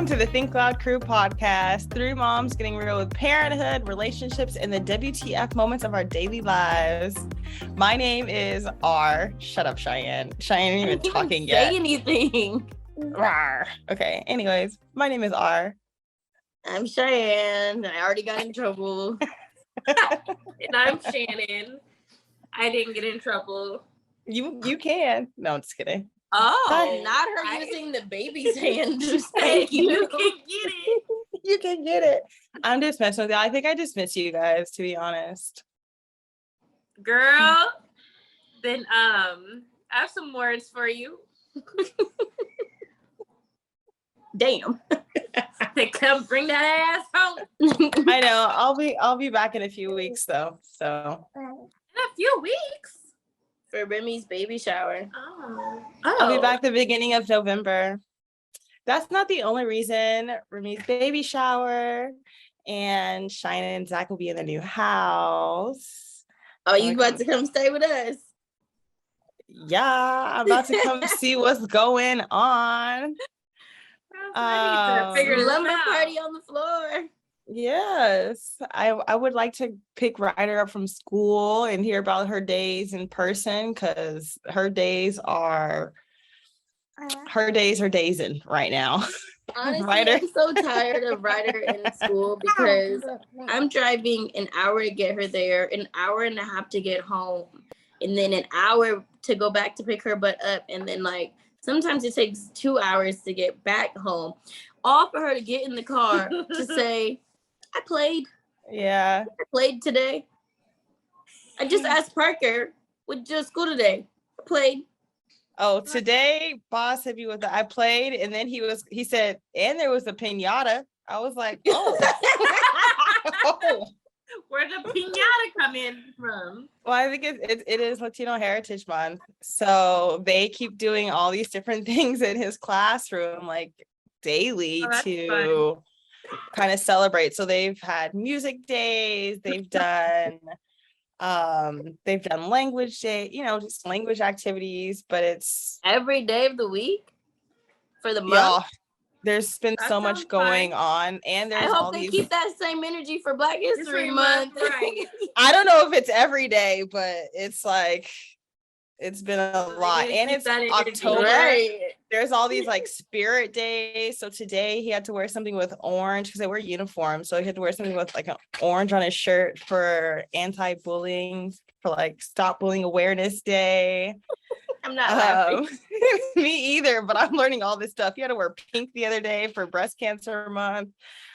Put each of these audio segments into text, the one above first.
Welcome to the Think Loud Crew podcast. Three moms getting real with parenthood, relationships, and the WTF moments of our daily lives. My name is R. Shut up, Cheyenne. Cheyenne ain't even talking yet. Say anything. Rawr. Okay, anyways, my name is R. I'm Cheyenne. I already got in trouble. And I'm Shanan. I didn't get in trouble. You can. No, I'm just kidding. Oh, not her using the baby's hand. Just thank You you. can get it. You can get it. I'm just messing with you. I think I just miss you guys, to be honest. Girl, then I have some words for you. Damn. To come bring that ass home. I know. I'll be back in a few weeks though. So In a few weeks. For Remy's baby shower. Oh. I'll be back the beginning of November. That's not the only reason. Remy's baby shower and Shanan and Zach will be in the new house. Oh, you about to come stay with us? Yeah, I'm about to come see what's going on. Figure this Lumber out. party on the floor. Yes, I would like to pick Ryder up from school and hear about her days in person because her days are dazing right now. Honestly, Ryder. I'm so tired of Ryder in school because I'm driving an hour to get her there, an hour and a half to get home, and then an hour to go back to pick her butt up, and then like sometimes it takes 2 hours to get back home. All for her to get in the car to say, I played. Yeah. I played today. I just asked Parker, "What'd you do at school today?" I played. Oh, today, boss hit me with the I played, and then he said, and there was a piñata. I was like, oh. Oh. Where the piñata come in from? Well, I think it is Latino Heritage Month. So they keep doing all these different things in his classroom, like daily to kind of celebrate. So they've had music days, they've done language day, just language activities, but it's Every day of the week for the month. y'all, there's been That so much sounds going fine. on, and I there's all hope they these keep that same energy for Black History Month. Right. I don't know if it's every day, but it's like it's been a lot. need to And keep it's that energy. October. Right. There's all these like spirit days. So today he had to wear something with orange because they wear uniforms. So he had to wear something with like an orange on his shirt for anti-bullying, for like Stop Bullying Awareness Day. I'm not laughing. Me either, but I'm learning all this stuff. He had to wear pink the other day for breast cancer month,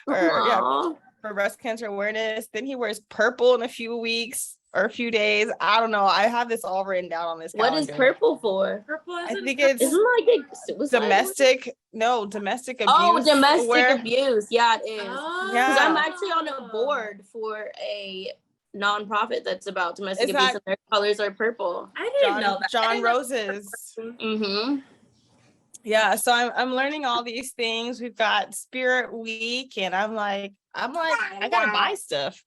Aw. for breast cancer awareness. Then he wears purple in a few weeks or a few days. I don't know. I have this all written down on this What calendar. is purple for? Purple I isn't think purple. it's Isn't like a suicide? domestic abuse. Oh, domestic where- abuse. Yeah, it is. Oh. Yeah. Because I'm actually on a board for a nonprofit that's about domestic abuse, and their colors are purple. I didn't know that. I John didn't know- Roses. Mm-hmm. Yeah, so I'm learning all these things. We've got Spirit Week, and I'm like, I gotta buy stuff.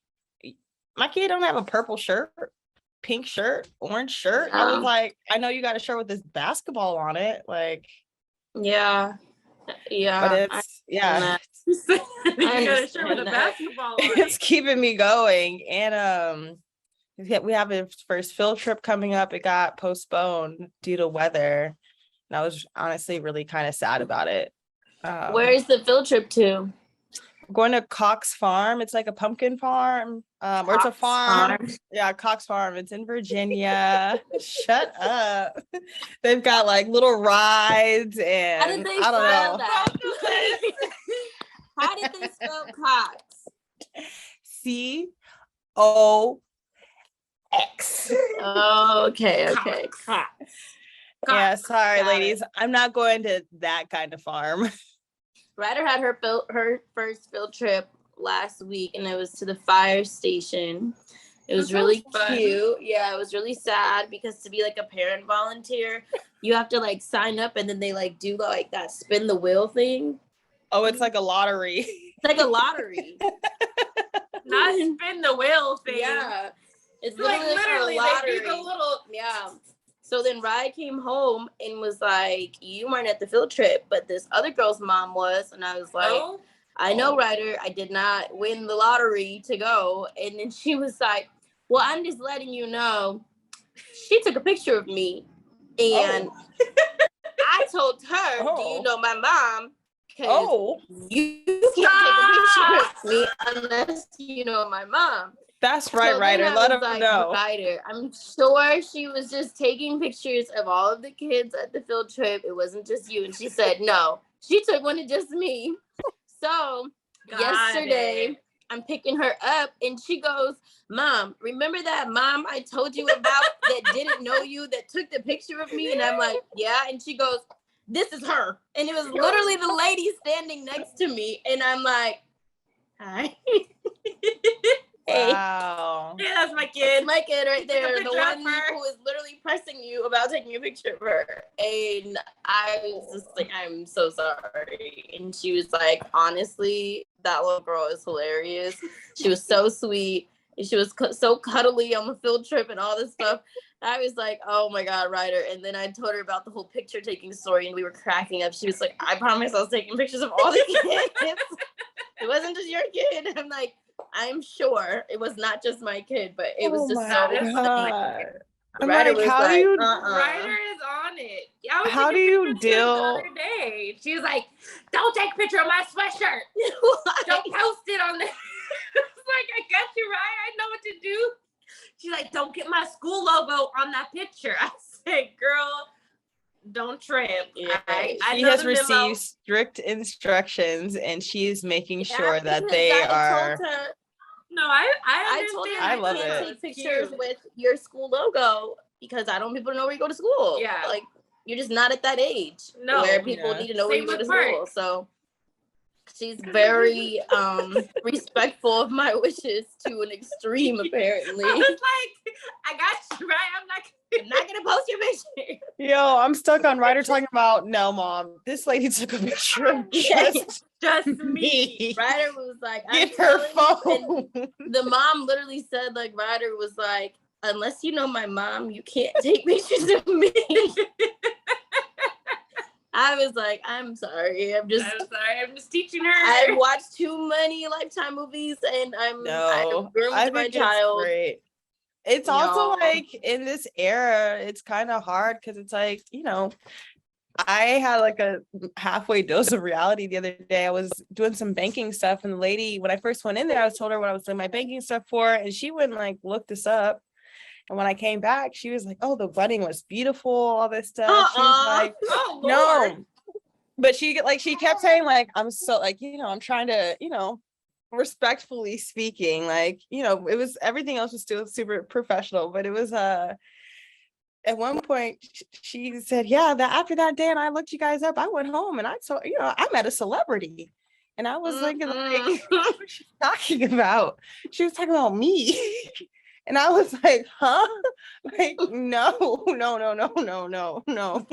My kid don't have a purple shirt, pink shirt, orange shirt. I was Yeah. like, I know you got a shirt with this basketball on it, like, Yeah. Yeah. but it's yeah, You got a shirt with a understand that. basketball on it's it. keeping me going. And we have a first field trip coming up. It got postponed due to weather, and I was honestly really kind of sad about it. Where is the field trip to? Going to Cox Farm. It's like a pumpkin farm, or it's a Cox farm. Farm. Yeah, Cox Farm. It's in Virginia. Shut up. They've got like little rides, and How did they I don't spell know. that? How did they spell Cox? COX. Oh, okay. Yeah, sorry, Got ladies. I'm not going to that kind of farm. Ryder had her first field trip last week, and it was to the fire station. It was That really sounds fun. cute. Yeah, it was really sad because to be like a parent volunteer, you have to like sign up, and then they like do like that spin the wheel thing. Oh, it's like a lottery. It's like a lottery. Not spin the wheel thing. Yeah, it's Like literally, a lottery. they do the little. Yeah. So then Ryan came home and was like, you weren't at the field trip, but this other girl's mom was. And I was like, I know, Ryder, I did not win the lottery to go. And then she was like, well, I'm just letting you know, she took a picture of me. And I told her, do you know my mom? Because you can't take a picture of me unless you know my mom. That's right, Ryder. Let him know. Ryder, I'm sure she was just taking pictures of all of the kids at the field trip. It wasn't just you. And she said, no, she took one of just me. So yesterday, I'm picking her up and she goes, Mom, remember that mom I told you about that didn't know you, that took the picture of me? And I'm like, yeah. And she goes, this is her. And it was literally the lady standing next to me. And I'm like, hi. Hey. Wow. Yeah, that's my kid. My kid right there. The one who is literally pressing you about taking a picture of her. And I was just like, I'm so sorry. And she was like, honestly, that little girl is hilarious. She was so sweet. And she was so cuddly on the field trip and all this stuff. I was like, oh my God, Ryder. And then I told her about the whole picture taking story and we were cracking up. She was like, I promise I was taking pictures of all the kids. It wasn't just your kid. I'm like, I'm sure it was not just my kid, but it was just so funny. I'm Ryder like, how do you? Ryder is on it. How do you deal? The other day, she was like, "Don't take a picture of my sweatshirt. Don't post it on there." It's like, I got you, Ryder. I know what to do. She's like, "Don't get my school logo on that picture." I said, "Girl, don't trip." Yeah. She has received strict instructions, and she is making sure that they are. No, I told her I love can't take pictures with your school logo because I don't want people to know where you go to school. Yeah, like you're just not at that age where people need to know where you go to school. So she's very respectful of my wishes to an extreme. Apparently, I was like, I got you, right? I'm not gonna post your picture. Yo, I'm stuck on Ryder talking about, no, Mom, this lady took a picture of just me. Ryder was like, get her phone. The mom literally said, like, Ryder was like, unless you know my mom, you can't take pictures of me. I was like, I'm sorry. I'm just teaching her. I've watched too many Lifetime movies and I groomed my child. Great. It's also like in this era, it's kind of hard because it's like, you know, I had like a halfway dose of reality the other day. I was doing some banking stuff, and the lady, when I first went in there, I was told her what I was doing my banking stuff for, and she wouldn't like look this up. And when I came back, she was like, "Oh, the wedding was beautiful, all this stuff." She was like, "No," but she kept saying like, "I'm so like, you know, I'm trying to, you know, respectfully speaking, like, you know, it was everything else was still super professional, but it was at one point she said, yeah, that after that day and I looked you guys up, I went home and I saw, you know, I met a celebrity." And I was like, what was she talking about? She was talking about me. And I was like, huh? Like, no. No.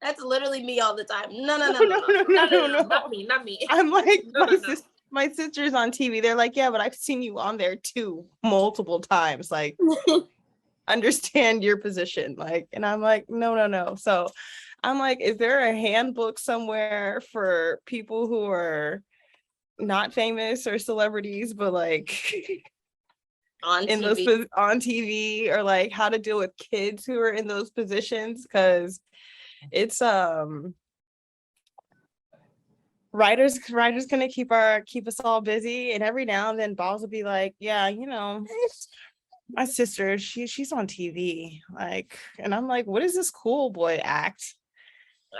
That's literally me all the time. No. Not me. I'm like, my sister's on TV. They're like, yeah, but I've seen you on there too, multiple times. Like, understand your position. Like, and I'm like, no. So I'm like, is there a handbook somewhere for people who are not famous or celebrities, but like on TV, or like how to deal with kids who are in those positions? Because it's Ryder's gonna keep us all busy, and every now and then Balls will be like, yeah, you know, my sister, she's on TV, like, and I'm like, what is this cool boy act?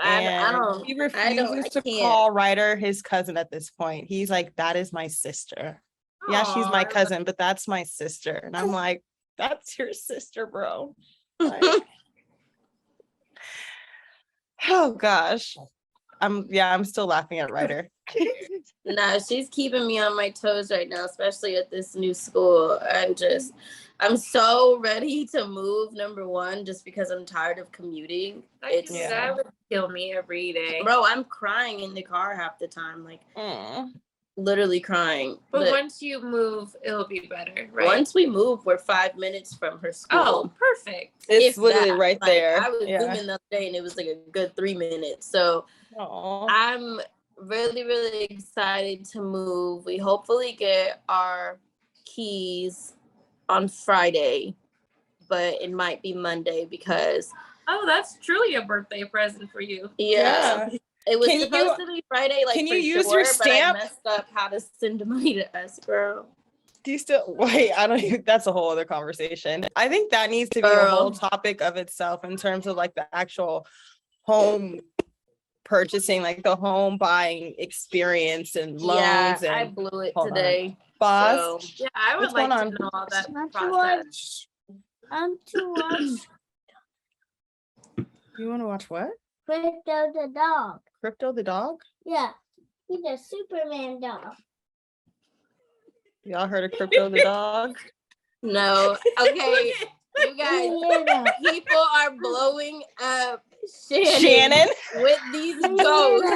And he refuses to call Ryder his cousin at this point. He's like, that is my sister. Aww. Yeah, she's my cousin, but that's my sister. And I'm like, that's your sister, bro. Like, oh gosh. I'm still laughing at Ryder. No, she's keeping me on my toes right now, especially at this new school. I'm so ready to move, number one, just because I'm tired of commuting. That would kill me every day. Bro, I'm crying in the car half the time. Like, literally crying. But once you move, it'll be better, right? Once we move, we're 5 minutes from her school. Oh, perfect. It's literally right there. I was zooming the other day and it was like a good 3 minutes. So I'm really, really excited to move. We hopefully get our keys on Friday, but it might be Monday because that's truly a birthday present for you. Yeah. It was supposed to be Friday, like can you for use sure, your stamp? But I messed up how to send money to us, girl. Do you still wait? I don't even, that's a whole other conversation. I think that needs to be a whole topic of itself in terms of like the actual home purchasing, like the home buying experience and loans. Yeah, and I blew it today. Boss. So, yeah, I would like to know all that process. To watch. You want to watch what? Crypto the dog. Crypto the dog? Yeah, he's a Superman dog. Y'all heard of Crypto the dog? No. Okay, you guys, people are blowing up Shannon with these ghosts.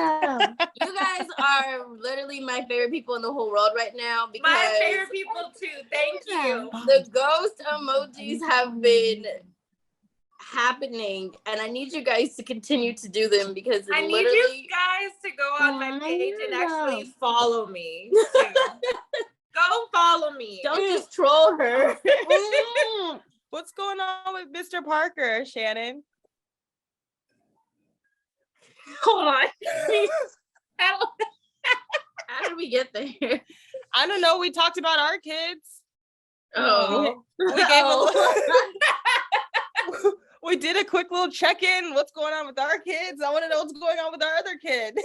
You guys are literally my favorite people in the whole world right now because my favorite people too. Thank you. The ghost emojis have been happening and I need you guys to continue to do them because I need you guys to go on my page and actually follow me. Go follow me. Don't just troll her. What's going on with Mr. Parker, Shannon? Hold on. How did we get there? I don't know. We talked about our kids. Oh. We did a quick little check-in. What's going on with our kids? I want to know what's going on with our other kid.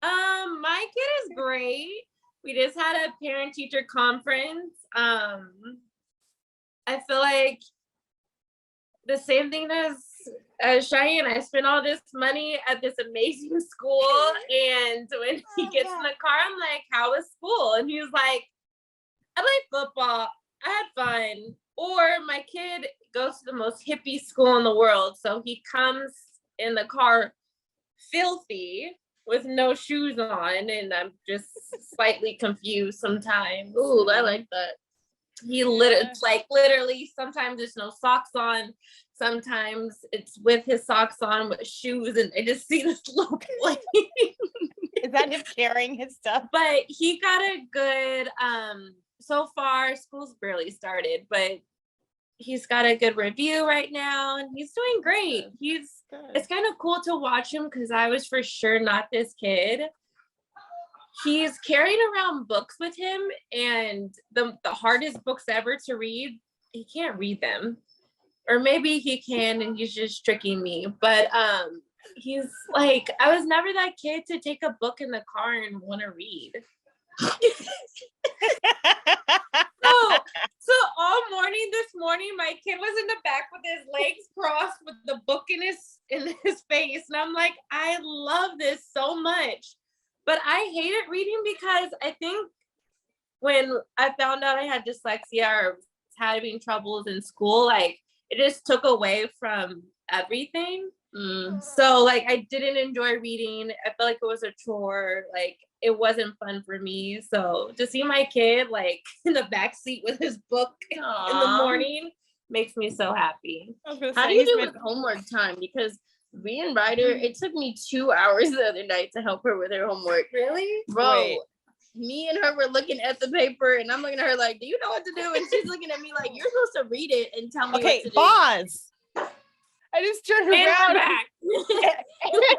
My kid is great. We just had a parent-teacher conference. I feel like the same thing as Cheyenne. I spent all this money at this amazing school, and when he gets in the car, I'm like, "How was school?" And he was like, "I played football. I had fun." Or my kid goes to the most hippie school in the world, so he comes in the car filthy with no shoes on, and I'm just slightly confused sometimes. Ooh, I like that. He literally sometimes there's no socks on, sometimes it's with his socks on with shoes, and I just see this little boy. Is that him carrying his stuff? But he got a good so far school's barely started, but he's got a good review right now and he's doing great. It's kind of cool to watch him because I was for sure not this kid. He's carrying around books with him, and the hardest books ever to read, he can't read them. Or maybe he can and he's just tricking me. But he's like, I was never that kid to take a book in the car and want to read. So all morning this morning, my kid was in the back with his legs crossed with the book in his face. And I'm like, I love this so much. But I hated reading because I think when I found out I had dyslexia or having troubles in school, like it just took away from everything. So like I didn't enjoy reading. I felt like it was a chore. Like it wasn't fun for me. So to see my kid like in the back seat with his book in the morning makes me so happy. How do you do with homework time? Because me and Ryder, it took me 2 hours the other night to help her with her homework. Really? Bro, Wait. Me and her were looking at the paper and I'm looking at her like, do you know what to do? And she's looking at me like, you're supposed to read it and tell me what to do. Pause. I just turned around. We're back.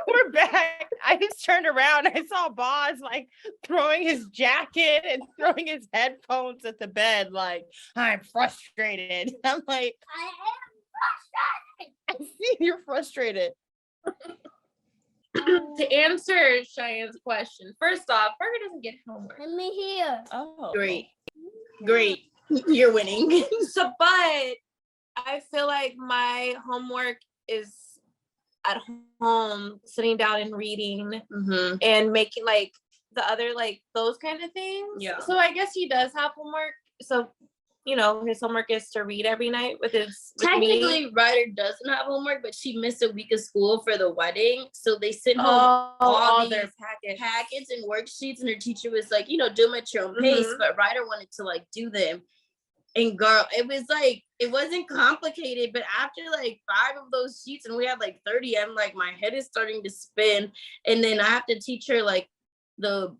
We're back. I just turned around. I saw Boz like throwing his jacket and throwing his headphones at the bed. Like, I'm frustrated. I'm like, I am frustrated. I see you're frustrated. To answer Cheyenne's question, first off, Parker doesn't get homework. Let me hear. Oh, Great. You're winning. So, but I feel like my homework is at home, sitting down and reading and making like the other, like those kind of things. Yeah. So I guess he does have homework. So, his homework is to read every night with me. Technically, Ryder doesn't have homework, but she missed a week of school for the wedding. So they sent home all their these packets and worksheets, and her teacher was like, do them at your own pace. But Ryder wanted to like do them. And girl, it was like, it wasn't complicated, but after like 5 of those sheets and we had like 30, I'm like, my head is starting to spin. And then I have to teach her like the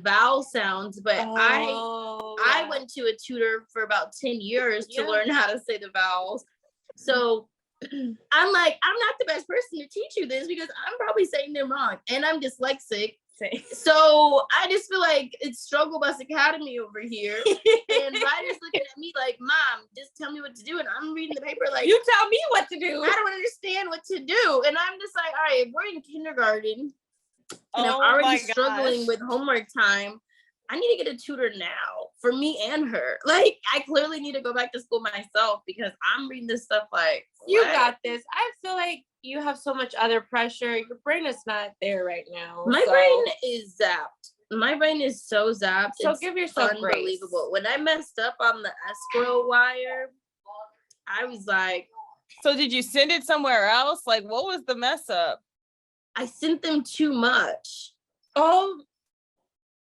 vowel sounds, but I went to a tutor for about 10 years to learn how to say the vowels. So I'm like, I'm not the best person to teach you this because I'm probably saying them wrong, and I'm dyslexic. So I just feel like it's Struggle Bus Academy over here. And Ryder's looking at me like, Mom, just tell me what to do. And I'm reading the paper like, you tell me what to do. I don't understand what to do. And I'm just like, all right, we're in kindergarten. And I'm already struggling with homework time. I need to get a tutor now for me and her. Like, I clearly need to go back to school myself because I'm reading this stuff like, you got this. I feel like you have so much other pressure. Your brain is not there right now. My brain is zapped. My brain is so zapped. So it's give yourself unbelievable. grace. When I messed up on the escrow wire, I was like, So did you send it somewhere else? Like, what was the mess up? I sent them too much. Oh,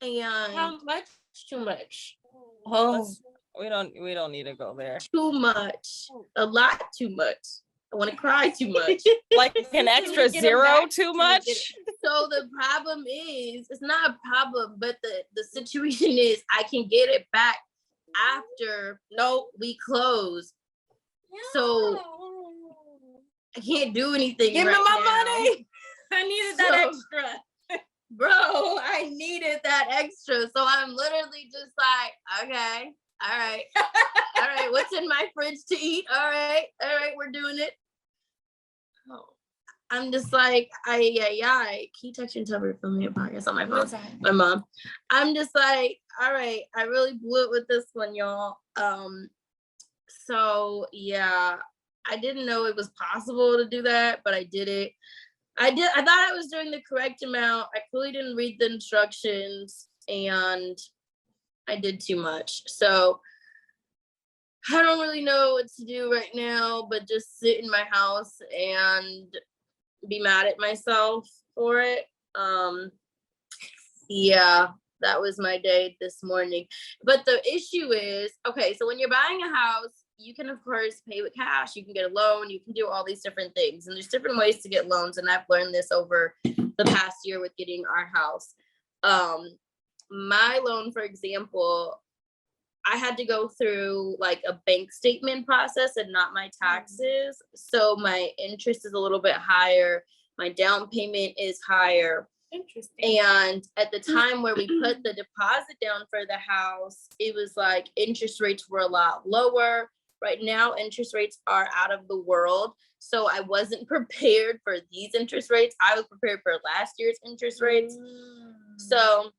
And how much? Too much. Oh, we don't need to go there. too much. A lot too much. I want to cry too much. Like an extra zero too much? So the problem is, it's not a problem, but the situation is I can get it back after we close. So I can't do anything. Give me right my now. money. I needed that extra. Bro, I needed that extra. So I'm literally just like, okay, all right. All right, what's in my fridge to eat? All right, we're doing it. Oh, I'm just like, can you text and tell her to film me a podcast on my phone? My mom. I'm just like, all right, I really blew it with this one, y'all. So yeah, I didn't know it was possible to do that, but I did it. I thought I was doing the correct amount. I clearly didn't read the instructions and I did too much. So I don't really know what to do right now, but just sit in my house and be mad at myself for it. Yeah, that was my day this morning. But the issue is, okay, so when you're buying a house, you can, of course, pay with cash. You can get a loan. You can do all these different things. And there's different ways to get loans. And I've learned this over the past year with getting our house. My loan, for example, I had to go through like a bank statement process and not my taxes. So my interest is a little bit higher. My down payment is higher. Interesting. And at the time where we put the deposit down for the house, it was like interest rates were a lot lower. Right now, interest rates are out of the world. So I wasn't prepared for these interest rates. I was prepared for last year's interest rates. So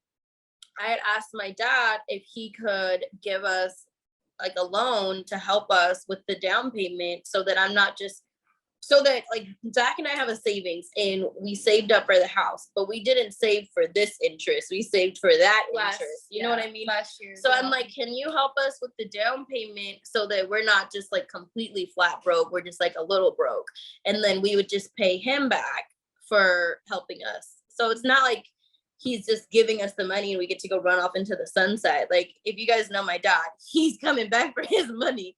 I had asked my dad if he could give us like a loan to help us with the down payment so that I'm not just, so that like Zach and I have a savings and we saved up for the house, but we didn't save for this interest. We saved for that interest. You know what I mean? Last year. So I'm like, can you help us with the down payment so that we're not just like completely flat broke? We're just like a little broke. And then we would just pay him back for helping us. So it's not like he's just giving us the money and we get to go run off into the sunset. Like, if you guys know my dad, he's coming back for his money.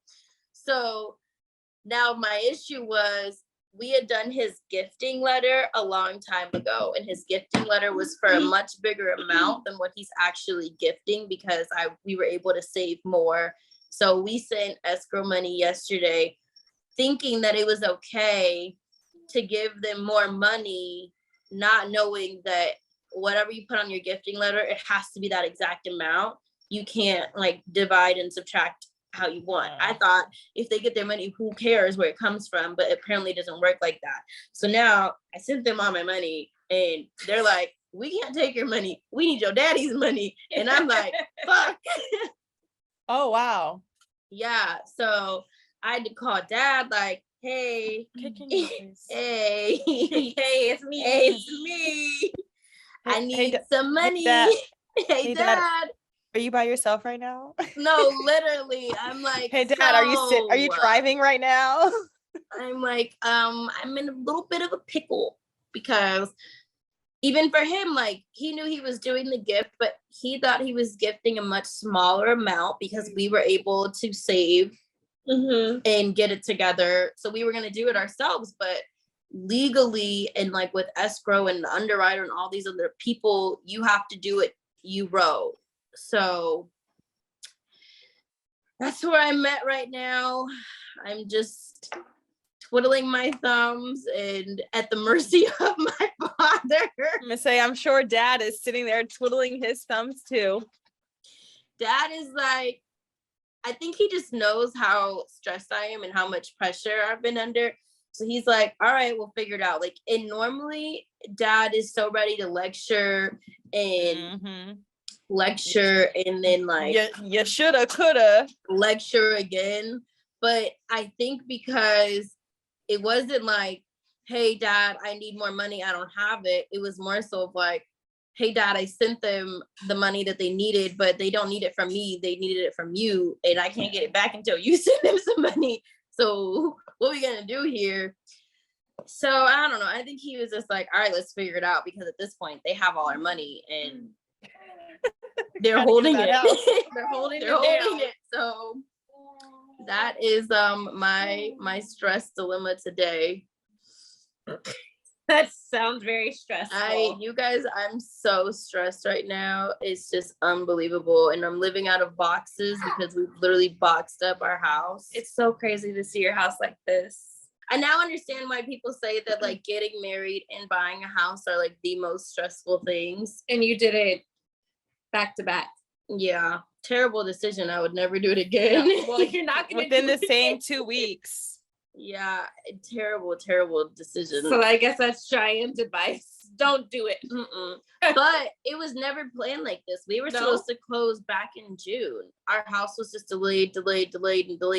So now my issue was, we had done his gifting letter a long time ago, and his gifting letter was for a much bigger amount than what he's actually gifting because we were able to save more. So we sent escrow money yesterday thinking that it was okay to give them more money, not knowing that whatever you put on your gifting letter, it has to be that exact amount. You can't like divide and subtract how you want. I thought if they get their money, who cares where it comes from? But apparently it doesn't work like that. So now I sent them all my money and they're like, we can't take your money. We need your daddy's money. And I'm like, fuck. Oh, wow. Yeah. So I had to call dad like, hey, hey, it's me. Hey, it's me. I need some money. Hey, Hey, Dad. Dad. Are you by yourself right now? No, literally. I'm like, Hey Dad, are you driving right now? I'm like, I'm in a little bit of a pickle because even for him, like he knew he was doing the gift, but he thought he was gifting a much smaller amount because we were able to save and get it together. So we were going to do it ourselves, but legally and like with escrow and the underwriter and all these other people, you have to do it, you row. So that's where I'm at right now. I'm just twiddling my thumbs and at the mercy of my father. I'm gonna say, I'm sure Dad is sitting there twiddling his thumbs too. Dad is like, I think he just knows how stressed I am and how much pressure I've been under. So he's like, all right, we'll figure it out. Like, and normally Dad is so ready to lecture and lecture and then like you shoulda, coulda lecture again. But I think because it wasn't like, hey Dad, I need more money, I don't have it. It was more so of like, hey Dad, I sent them the money that they needed, but they don't need it from me, they needed it from you, and I can't get it back until you send them some money. So what are we gonna do here? So I don't know. I think he was just like, all right, let's figure it out, because at this point they have all our money and they're holding it. They're holding it. So that is my stress dilemma today. That sounds very stressful. You guys, I'm so stressed right now. It's just unbelievable. And I'm living out of boxes because we've literally boxed up our house. It's so crazy to see your house like this. I now understand why people say that like getting married and buying a house are like the most stressful things. And you did it back to back. Yeah. Terrible decision. I would never do it again. Well, you're not going to within the same 2 weeks. Yeah, terrible decision. So I guess that's Cheyenne's advice. Don't do it. But it was never planned like this. We were supposed to close back in June. Our house was just delayed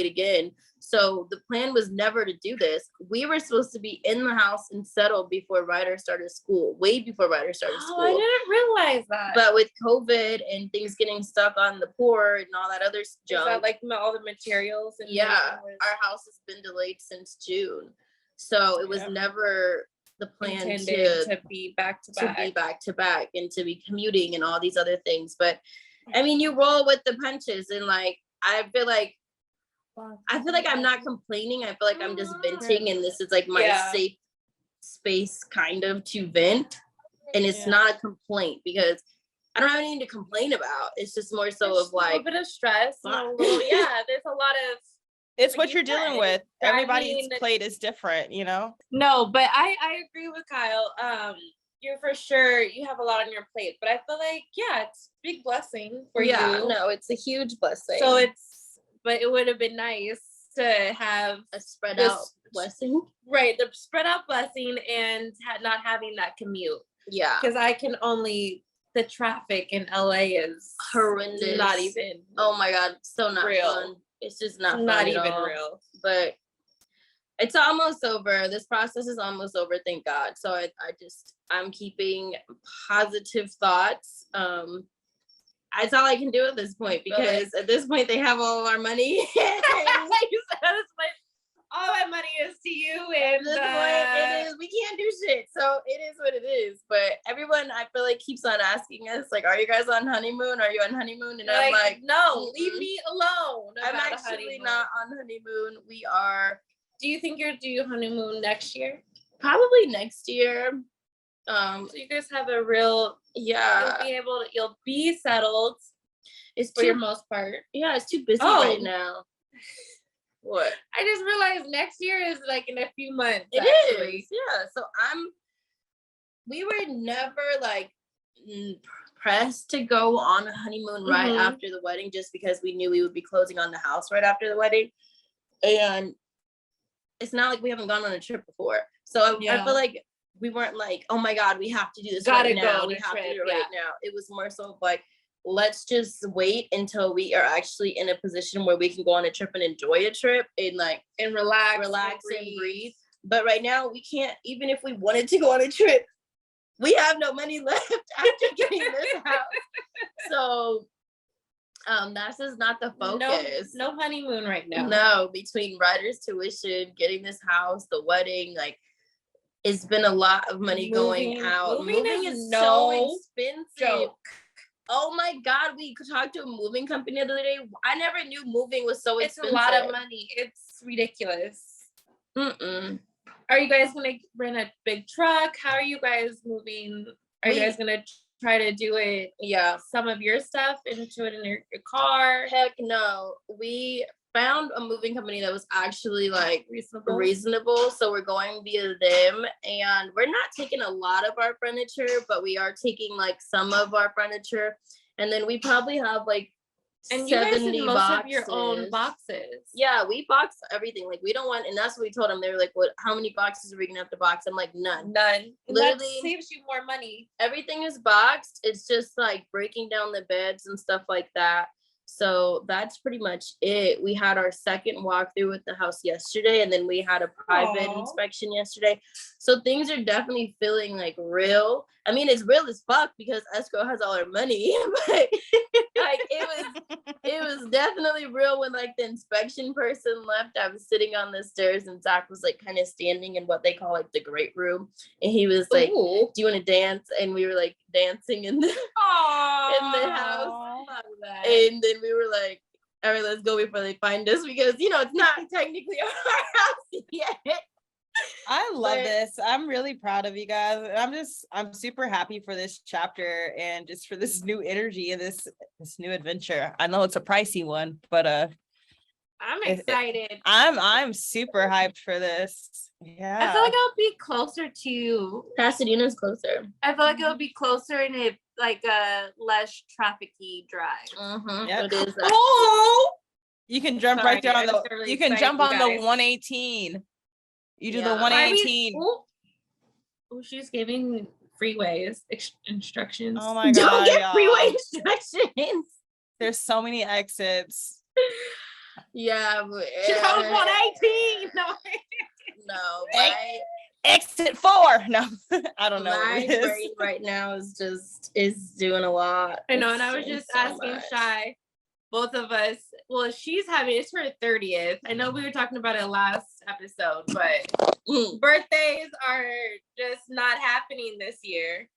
again. So the plan was never to do this. We were supposed to be in the house and settled before Ryder started school, way before Ryder started school. I didn't realize that. But with COVID and things getting stuck on the port and all that other junk. Is that like all the materials? And yeah, our house has been delayed since June. So it was never the plan to be back to back and to be commuting and all these other things. But I mean, you roll with the punches, and like I feel like I'm not complaining. I feel like I'm just venting, and this is like my safe space kind of to vent. And it's not a complaint because I don't have anything to complain about. It's just more so of like a little bit of stress. There's a lot of it's what you're dealing with. Everybody's plate is different, you know? No, but I agree with Kyle. You're for sure, you have a lot on your plate, but I feel like, it's a big blessing for you. No, it's a huge blessing. So but it would have been nice to have a spread out blessing. Right, the spread out blessing and not having that commute. Yeah. Because the traffic in LA is horrendous. Not even. Oh my God, so not real. Fun. It's just not even real. But it's almost over. This process is almost over, thank God. So I'm keeping positive thoughts. That's all I can do at this point, because at this point they have all our money. All my money is to you, and at this point, it is. We can't do shit, so it is what it is. But everyone, I feel like, keeps on asking us, like, "Are you guys on honeymoon? Are you on honeymoon?" And I'm like, "No, leave me alone." I'm actually not on honeymoon. We are. Do you think you'll do honeymoon next year? Probably next year. So you guys have a real. You'll be settled. It's for your most part. Yeah, it's too busy right now. What? I just realized next year is like in a few months. It is. Yeah. So we were never like pressed to go on a honeymoon right after the wedding, just because we knew we would be closing on the house right after the wedding. And it's not like we haven't gone on a trip before. So I feel like we weren't like, oh my God, we have to do this right now. We have to do it right now. It was more so of like, let's just wait until we are actually in a position where we can go on a trip and enjoy a trip and relax and breathe. But right now we can't. Even if we wanted to go on a trip, we have no money left after getting this house. So That's just not the focus. No honeymoon right now. No, between Ryder's tuition, getting this house, the wedding, like it's been a lot of money going out. Moving is so expensive. Joke. Oh my God, we talked to a moving company the other day. I never knew moving was so expensive. It's a lot of money. It's ridiculous. Mm-mm. Are you guys gonna rent a big truck? How are you guys moving? Are you guys gonna try to do it? Yeah. Some of your stuff into it in your car? Heck no. We found a moving company that was actually like reasonable. So we're going via them, and we're not taking a lot of our furniture, but we are taking like some of our furniture, and then we probably have like and you guys 70 most boxes. of your own boxes. Yeah, we box everything. Like we don't want, and that's what we told them. They were like, "What? How many boxes are we gonna have to box?" I'm like, "None." Literally, that saves you more money. Everything is boxed. It's just like breaking down the beds and stuff like that. So that's pretty much it. We had our second walkthrough with the house yesterday, and then we had a private inspection yesterday. So things are definitely feeling like real. I mean, it's real as fuck because escrow has all our money, but like it was definitely real when like the inspection person left. I was sitting on the stairs and Zach was like kind of standing in what they call like the great room, and he was like, "Do you want to dance?" And we were like dancing in the house, and then we were like, "All right, let's go before they find us," because it's not technically our house yet. I love this. I'm really proud of you guys. And I'm super happy for this chapter and just for this new energy and this new adventure. I know it's a pricey one, but I'm excited. I'm super hyped for this. Yeah. I feel like I'll be closer to Pasadena's closer. I feel like it'll be closer and it like a less trafficy drive. Mm-hmm. Yep. It is. Oh, you can jump right there on the you can jump on the 118. You do the 118. Oh, she's giving freeways instructions. Oh my God. Don't get freeway instructions. There's so many exits. Yeah. But, She's on 118. No. Right? Exit 4. No, I don't know. My brain right now is doing a lot. I know, and I was just asking Shy, both of us. Well, it's her 30th. I know we were talking about it last episode, but birthdays are just not happening this year.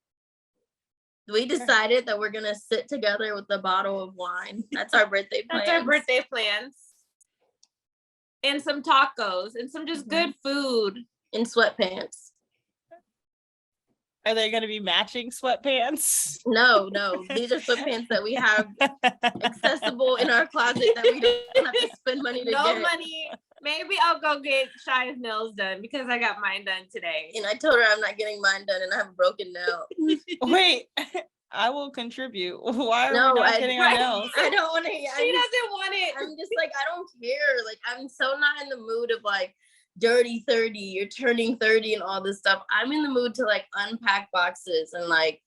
We decided that we're gonna sit together with a bottle of wine. That's our birthday plans. That's our birthday plans. And some tacos and some just good food. In sweatpants. Are they going to be matching sweatpants? No. These are sweatpants that we have accessible in our closet that we don't have to spend money to get. No money. Maybe I'll go get Shy's nails done because I got mine done today. And I told her I'm not getting mine done and I have a broken nail. Wait, I will contribute. Why are we not getting our nails? I don't want to. She doesn't want it. I'm just like, I don't care. Like, I'm so not in the mood of like, dirty 30, you're turning 30 and all this stuff. I'm in the mood to like unpack boxes and like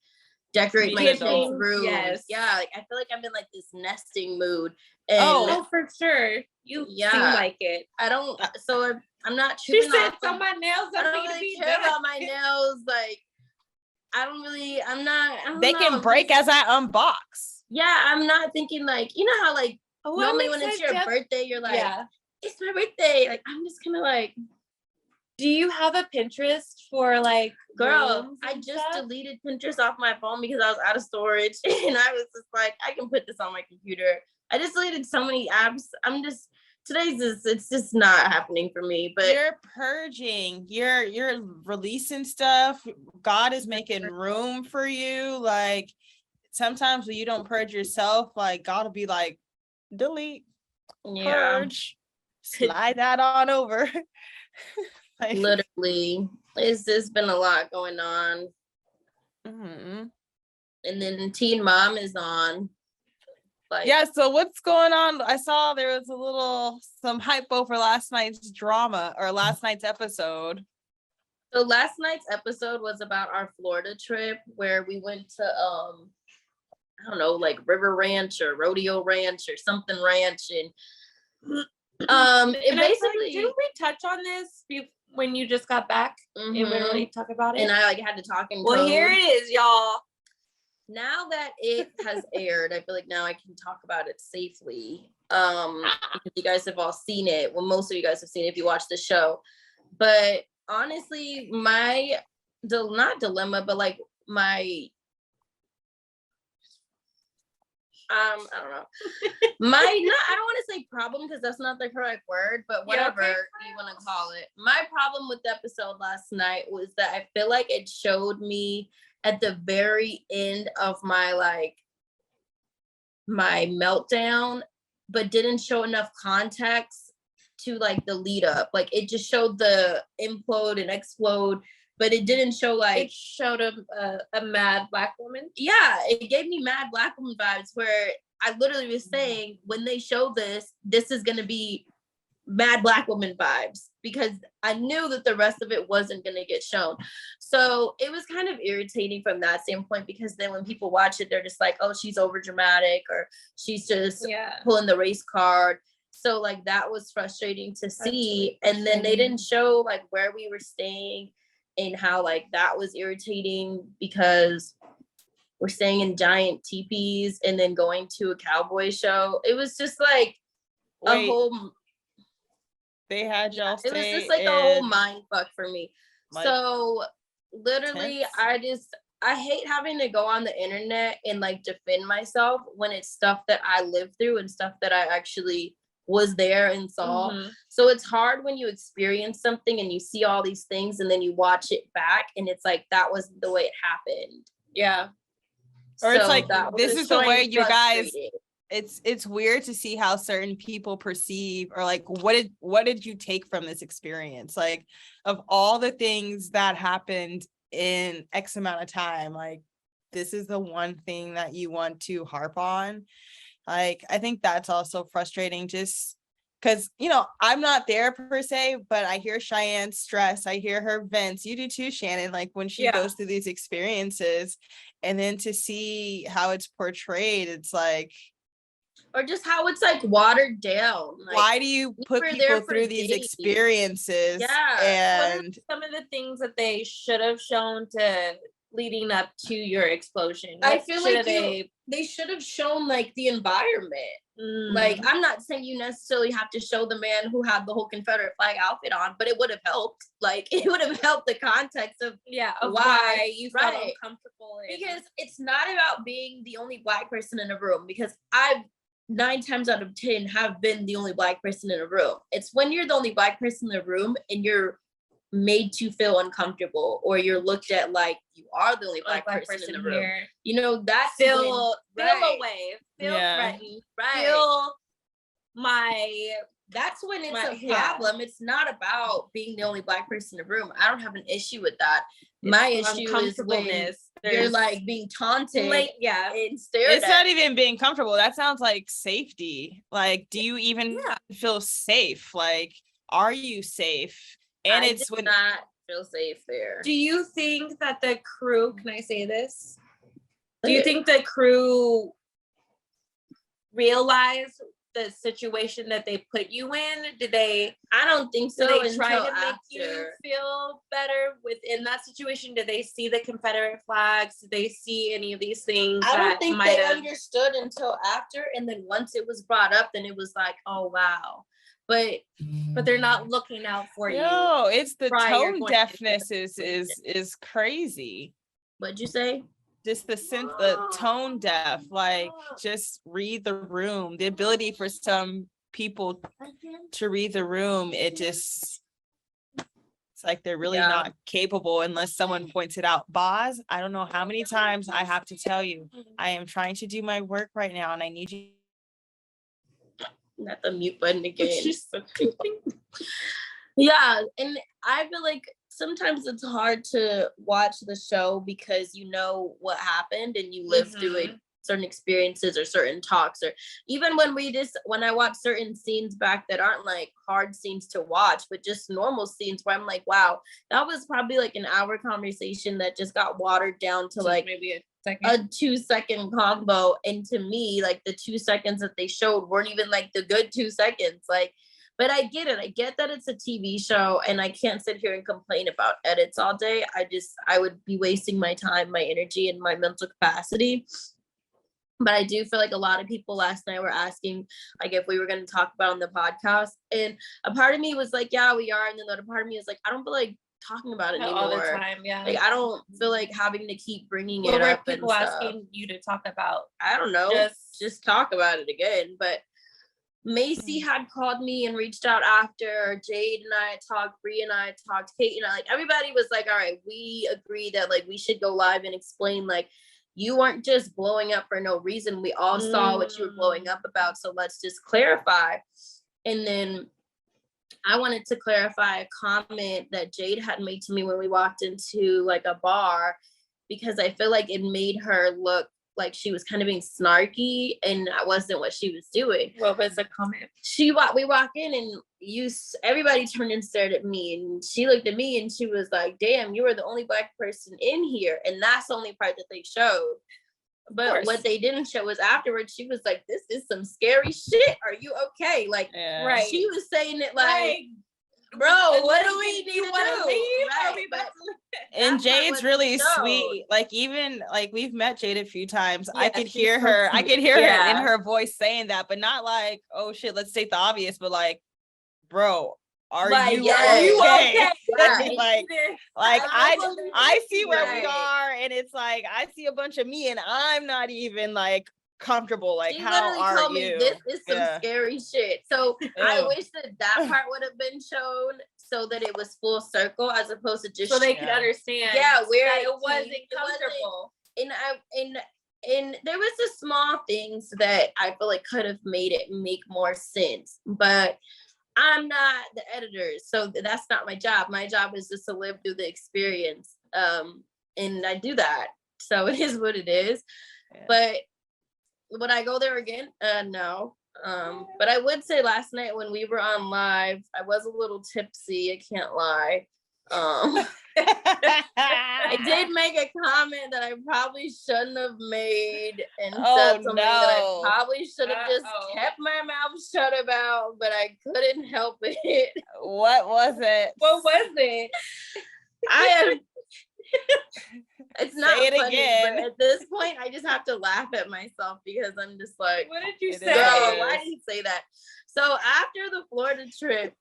decorate my kids' rooms. Yes. Yeah, like I feel like I'm in like this nesting mood. And oh, for sure. You seem like it. I don't. So I'm not. She said, "So my nails I are don't really care about my nails. Like I don't really. I'm not. They can break as I unbox. Yeah, I'm not thinking like how like normally when it's your birthday, you're like. Yeah. It's my birthday. Like, I'm just kind of like, do you have a Pinterest for like, girl, I just deleted Pinterest off my phone because I was out of storage. And I was just like, I can put this on my computer. I just deleted so many apps. It's just not happening for me, but you're purging, you're releasing stuff. God is making room for you. Like sometimes when you don't purge yourself, like God will be like, delete, purge. Slide that on over. Like, literally, it's just been a lot going on. Mm-hmm. And then Teen Mom is on. Like, yeah, so what's going on? I saw there was some hype over last night's drama or last night's episode. So last night's episode was about our Florida trip where we went to I don't know, like River Ranch or Rodeo Ranch or something ranch, and it basically didn't we touch on this when you just got back? And we really talk about it. And I like had to talk in code. Here it is, y'all. now that it has aired, I feel like now I can talk about it safely. Because you guys have all seen it. Well, most of you guys have seen it if you watch the show. But honestly, not dilemma, but like my I don't know. I don't want to say problem because that's not the correct word, but whatever you want to call it. My problem with the episode last night was that I feel like it showed me at the very end of my meltdown, but didn't show enough context to like the lead up. Like it just showed the implode and explode, but it didn't show like it showed a mad Black woman. Yeah, it gave me mad Black woman vibes where I literally was saying when they show this is gonna be mad Black woman vibes because I knew that the rest of it wasn't gonna get shown. So it was kind of irritating from that standpoint because then when people watch it, they're just like, oh, she's over dramatic or she's just pulling the race card. So like that was frustrating to see. And then they didn't show like where we were staying and how like that was irritating because we're staying in giant teepees and then going to a cowboy show. It was just like a whole. They had y'all. It was just like a whole mind fuck for me. Like, so literally, tense. I hate having to go on the internet and like defend myself when it's stuff that I lived through and stuff that I actually was there and saw. So it's hard when you experience something and you see all these things and then you watch it back and it's like that wasn't the way it happened. Yeah. Or it's like this is the way you guys. It's weird to see how certain people perceive or like what did you take from this experience? Like of all the things that happened in X amount of time, like this is the one thing that you want to harp on. Like, I think that's also frustrating just because, you know, I'm not there per se, but I hear Cheyenne's stress. I hear her vents. You do too, Shannon, like when she goes through these experiences and then to see how it's portrayed, it's like. Or just how it's like watered down. Like, why do you put people through these experiences? Yeah. And some of the things that they should have shown to leading up to your explosion. I feel like they should have shown like the environment. Like I'm not saying you necessarily have to show the man who had the whole Confederate flag outfit on, but it would have helped. Like it would have helped the context of why you felt uncomfortable. Because it's not about being the only Black person in a room. Because I've 9 times out of 10 have been the only Black person in a room. It's when you're the only Black person in the room and you're made to feel uncomfortable or you're looked at like you are the only black person in the room here. You know, that's feel away, feel threatened, feel that's when it's a problem. It's not about being the only Black person in the room. I don't have an issue with that. My issue is when you're like being taunted and stared it's not even being comfortable. That sounds like safety. Like, do you even feel safe? Like, are you safe? And I did not feel safe there. Do you think that the crew, can I say this? Do you think the crew realized the situation that they put you in? I don't think so. Did they try to make you feel better within that situation? Did they see the Confederate flags? Did they see any of these things? I don't think they understood until after. And then once it was brought up, then it was like, oh, wow. But they're not looking out for you. No, it's the tone deafness is crazy. What'd you say? Just the tone deaf, like just read the room. The ability for some people to read the room, it's like they're really not capable unless someone points it out. Boz, I don't know how many times I have to tell you, I am trying to do my work right now and I need you. Not the mute button again. Yeah, and I feel like sometimes it's hard to watch the show because you know what happened and you live through it, certain experiences or certain talks, or even when I watch certain scenes back that aren't like hard scenes to watch, but just normal scenes where I'm like, wow, that was probably like an hour conversation that just got watered down to like maybe a 2-second combo. And to me, like the 2 seconds that they showed weren't even like the good 2 seconds. Like But I get it. I get that it's a TV show and I can't sit here and complain about edits all day. I would be wasting my time, my energy, and my mental capacity. But I do feel like a lot of people last night were asking like if we were going to talk about on the podcast. And a part of me was like, yeah, we are. And then the other part of me is like, I don't feel like talking about it anymore. All the time, yeah. Like I don't feel like having to keep bringing What it were up. people and asking you to talk about? I don't know. Just talk about it again. But Macy had called me and reached out after. Jade and I talked, Bree and I talked, Kate and I, like everybody was like, all right, we agree that like we should go live and explain like you weren't just blowing up for no reason. We all saw what you were blowing up about. So let's just clarify. And then I wanted to clarify a comment that Jade had made to me when we walked into like a bar, because I feel like it made her look like she was kind of being snarky, and that wasn't what she was doing. What was the comment? We walk in and everybody turned and stared at me, and she looked at me and she was like, damn, you were the only Black person in here. And that's the only part that they showed. But what they didn't show was afterwards, she was like, this is some scary shit. Are you okay? Like, Right. She was saying it like, bro, what do we need to do? Right. And Jade's really sweet. Like, even like we've met Jade a few times. I could hear her. I could hear her in her voice saying that, but not like, oh shit, let's state the obvious, but like, bro, are you okay? Right. like I see where we are, and it's like I see a bunch of me, and I'm not even like comfortable. Like, she how are told you? Me, this is some scary shit. So I wish that part would have been shown, so that it was full circle as opposed to just so they could understand. Yeah, where it wasn't comfortable. And there was the small things that I feel like could have made it make more sense, but I'm not the editor, so that's not my job. My job is just to live through the experience, and I do that. So it is what it is. Yeah. But would I go there again? No. But I would say last night when we were on live, I was a little tipsy. I can't lie. I did make a comment that I probably shouldn't have made, and said something that I probably should have just kept my mouth shut about, but I couldn't help it. What was it? What was it? It's not funny, again. But at this point, I just have to laugh at myself because I'm just like, what did you say? Girl, why did you say that? So after the Florida trip,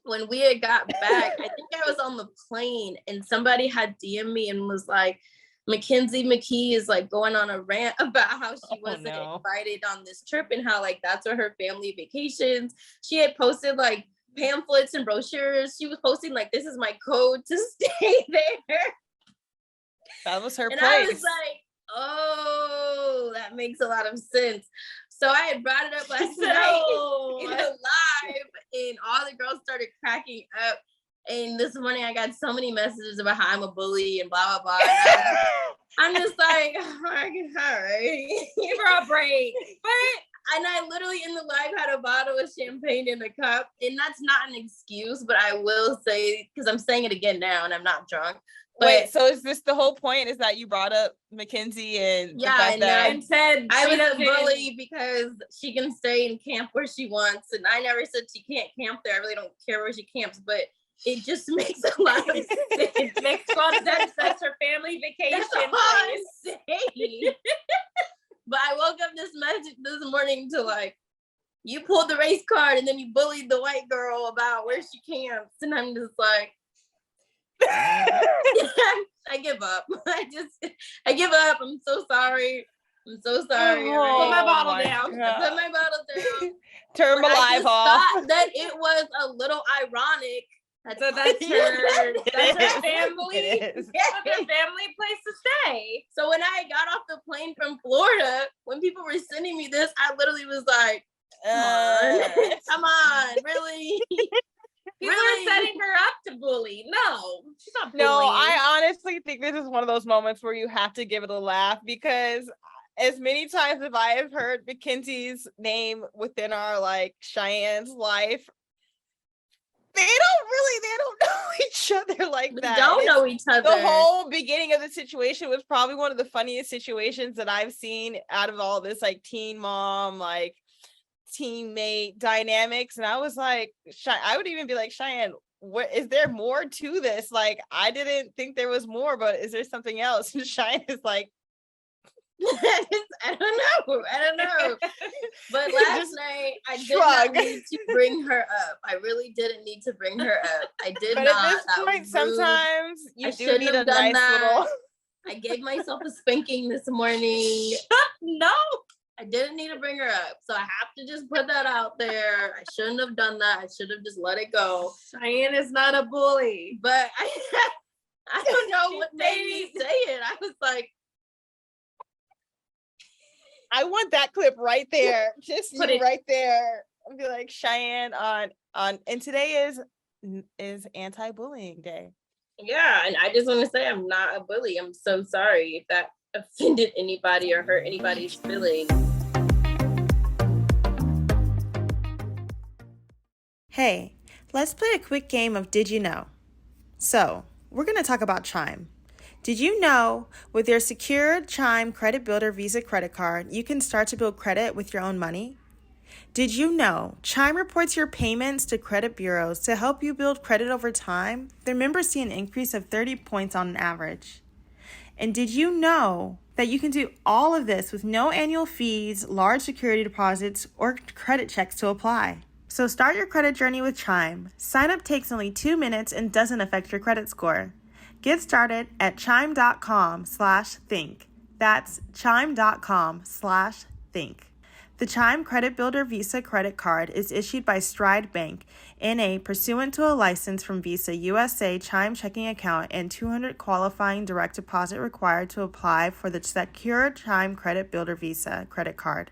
when we had got back, I think I was on the plane and somebody had DM'd me and was like, Mackenzie McKee is like going on a rant about how she wasn't invited on this trip and how like that's where her family vacations. She had posted like pamphlets and brochures. She was posting like, this is my code to stay there. That was her and place. I was like, oh, that makes a lot of sense. So I had brought it up last night in a live, and all the girls started cracking up. And this morning I got so many messages about how I'm a bully and blah, blah, blah. I'm just like, all right. Give her a break. And I literally in the live had a bottle of champagne in a cup. And that's not an excuse, but I will say, because I'm saying it again now and I'm not drunk. But wait, so is this the whole point? Is that you brought up Mackenzie and and said I was a bully because she can stay in camp where she wants, and I never said she can't camp there. I really don't care where she camps, but it just makes a lot of sense. It makes a lot of sense. That's her family vacation. That's all I'm saying. But I woke up this morning to like, you pulled the race card and then you bullied the white girl about where she camps, and I'm just like. I give up. I give up. I'm so sorry. Put my bottle down. I put my bottle down. Turn my live off. Thought that it was a little ironic. That's her family. That's her family place to stay. So when I got off the plane from Florida, when people were sending me this, I literally was like, come on, really? People are setting her up to bully. No, she's not bullying. No, I honestly think this is one of those moments where you have to give it a laugh, because as many times as I have heard Mackenzie's name within our like Cheyenne's life, they don't know each other like that. They don't know each other. The whole beginning of the situation was probably one of the funniest situations that I've seen out of all this like teen mom like teammate dynamics. And I was like, I would even be like, Cheyenne, what is there more to this? Like, I didn't think there was more, but is there something else? And Cheyenne is like, I don't know. But last night I did not need to bring her up. I really didn't need to bring her up. I did but not. at this point, sometimes you do need a done nice that. little. I gave myself a spanking this morning. No, I didn't need to bring her up. So I have to just put that out there. I shouldn't have done that. I should have just let it go. Cheyenne is not a bully. But I don't know what made me say it. I was like, I want that clip right there. Just Put you it- right there. I'll be like, Cheyenne on and today is anti-bullying day. yeah. And I just want to say I'm not a bully. I'm so sorry if that offended anybody or hurt anybody's feelings. Hey, let's play a quick game of Did You Know? So, we're going to talk about Chime. Did you know with your secured Chime Credit Builder Visa credit card, you can start to build credit with your own money? Did you know Chime reports your payments to credit bureaus to help you build credit over time? Their members see an increase of 30 points on an average. And did you know that you can do all of this with no annual fees, large security deposits, or credit checks to apply? So start your credit journey with Chime. Sign up takes only 2 minutes and doesn't affect your credit score. Get started at chime.com/think. That's chime.com/think. The Chime Credit Builder Visa credit card is issued by Stride Bank, N.A. pursuant to a license from Visa USA Chime checking account and 200 qualifying direct deposit required to apply for the secure Chime Credit Builder Visa credit card.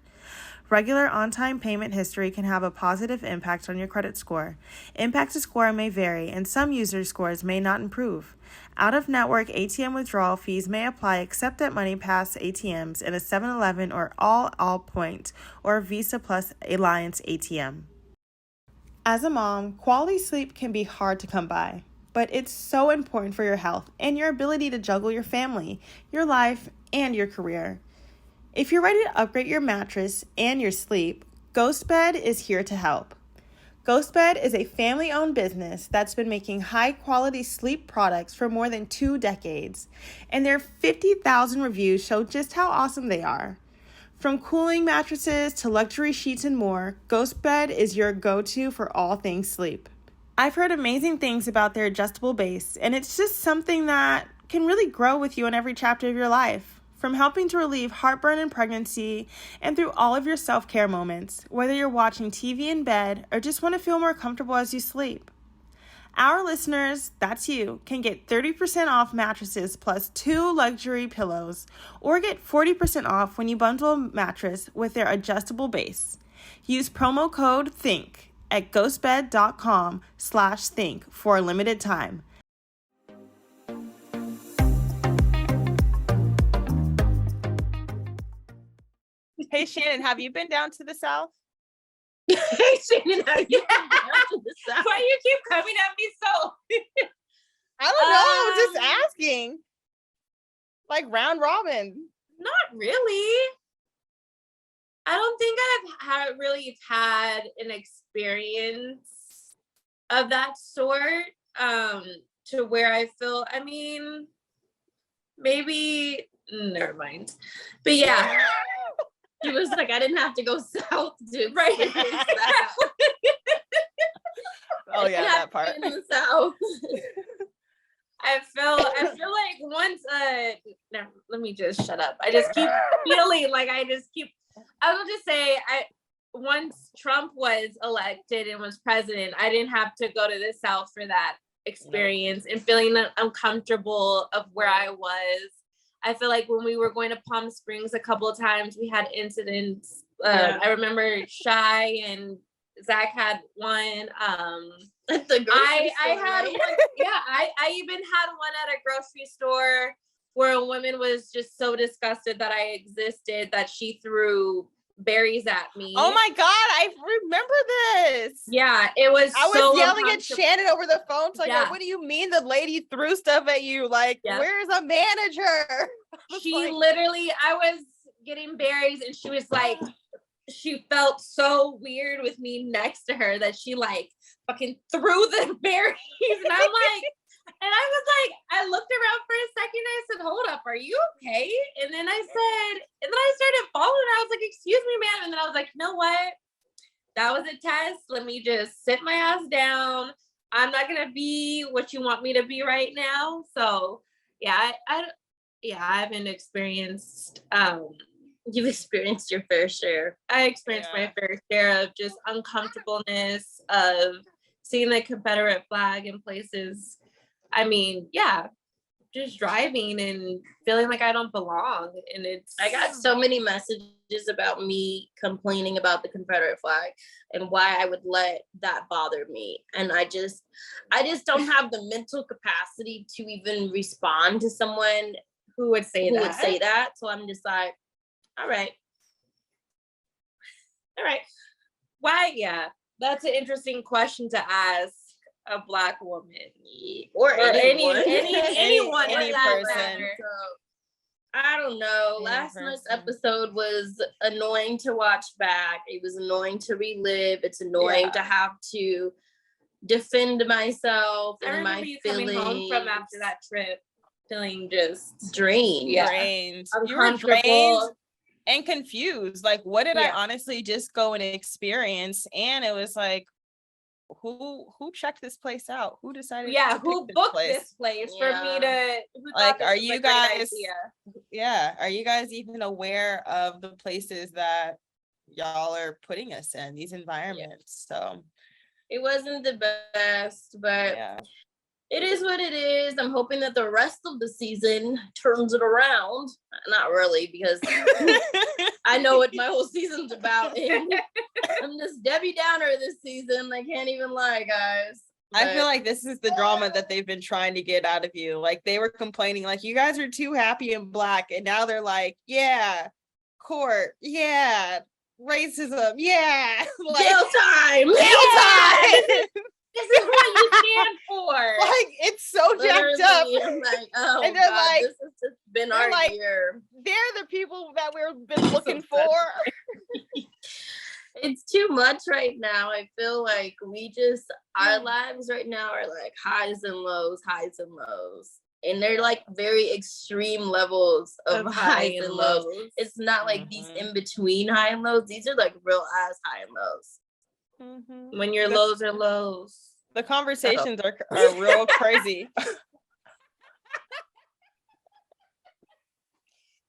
Regular on-time payment history can have a positive impact on your credit score. Impact to score may vary, and some users' scores may not improve. Out-of-network ATM withdrawal fees may apply except at MoneyPass ATMs and a 7-Eleven or Allpoint or Visa Plus Alliance ATM. As a mom, quality sleep can be hard to come by, but it's so important for your health and your ability to juggle your family, your life, and your career. If you're ready to upgrade your mattress and your sleep, GhostBed is here to help. GhostBed is a family-owned business that's been making high-quality sleep products for more than 2 decades, and their 50,000 reviews show just how awesome they are. From cooling mattresses to luxury sheets and more, GhostBed is your go-to for all things sleep. I've heard amazing things about their adjustable base, and it's just something that can really grow with you in every chapter of your life. From helping to relieve heartburn in pregnancy and through all of your self-care moments, whether you're watching TV in bed or just want to feel more comfortable as you sleep. Our listeners, that's you, can get 30% off mattresses plus 2 luxury pillows, or get 40% off when you bundle a mattress with their adjustable base. Use promo code THINK at ghostbed.com/think for a limited time. Hey, Shannon, have you been down to the South? Hey, Shannon, have you been down to the South? Why you keep coming at me so? I don't know, just asking. Like round robin. Not really. I don't think I've really had an experience of that sort to where I feel, I mean, maybe, never mind. But yeah. He was like, I didn't have to go south to Right. that. Oh yeah, that part. In the South. I feel like once no, let me just shut up. I just keep feeling like I will just say once Trump was elected and was president, I didn't have to go to the South for that experience and feeling uncomfortable of where I was. I feel like when we were going to Palm Springs a couple of times, we had incidents. I remember Shy and Zach had one. At the grocery I store, had right? one. Yeah, I even had one at a grocery store where a woman was just so disgusted that I existed that she threw berries at me. Oh my God, I remember this. Yeah, it was. I was so yelling at uncomfortable. Shannon over the phone. So Yeah. what do you mean the lady threw stuff at you? Like, Yeah. where's a manager? She literally, I was getting berries and she was like she felt so weird with me next to her that she like fucking threw the berries. And I'm like, and I was like, I looked around for a second. I said, hold up, are you okay? And then I started falling. I was like, excuse me, ma'am. And then I was like, you know what? That was a test. Let me just sit my ass down. I'm not going to be what you want me to be right now. So yeah, I haven't experienced, You've experienced your fair share. I experienced my fair share of just uncomfortableness of seeing the Confederate flag in places. I mean, yeah, just driving and feeling like I don't belong. And I got so many messages about me complaining about the Confederate flag and why I would let that bother me. And I just don't have the mental capacity to even respond to someone who would say that. So I'm just like, all right. Why? Yeah, that's an interesting question to ask a Black woman or anyone, any person. So, I don't know. Last night's episode was annoying to watch back. It was annoying to relive. It's annoying to have to defend myself and my feelings. Coming home from after that trip feeling just drained. Drained. You were drained and confused. Like, what did I honestly just go and experience? And it was like, who checked this place out? Who decided? Who booked this place for me to? Like, are you guys? Are you guys even aware of the places that y'all are putting us in, these environments? So it wasn't the best, but it is what it is. I'm hoping that the rest of the season turns it around. Not really, because I know what my whole season's about. And I'm just Debbie Downer this season. I can't even lie, guys. I feel like this is the drama that they've been trying to get out of you. Like, they were complaining, like, you guys are too happy and Black. And now they're like, court, racism, like, jail time. This is what you stand for. Like, it's so jacked up. I'm like, oh, and they're God, like, this has just been our year. They're the people that we've been looking for. It's too much right now. I feel like our lives right now are like highs and lows. And they're like very extreme levels of highs and lows. It's not like these in between high and lows. These are like real ass high and lows. When your lows are lows. The conversations are real crazy.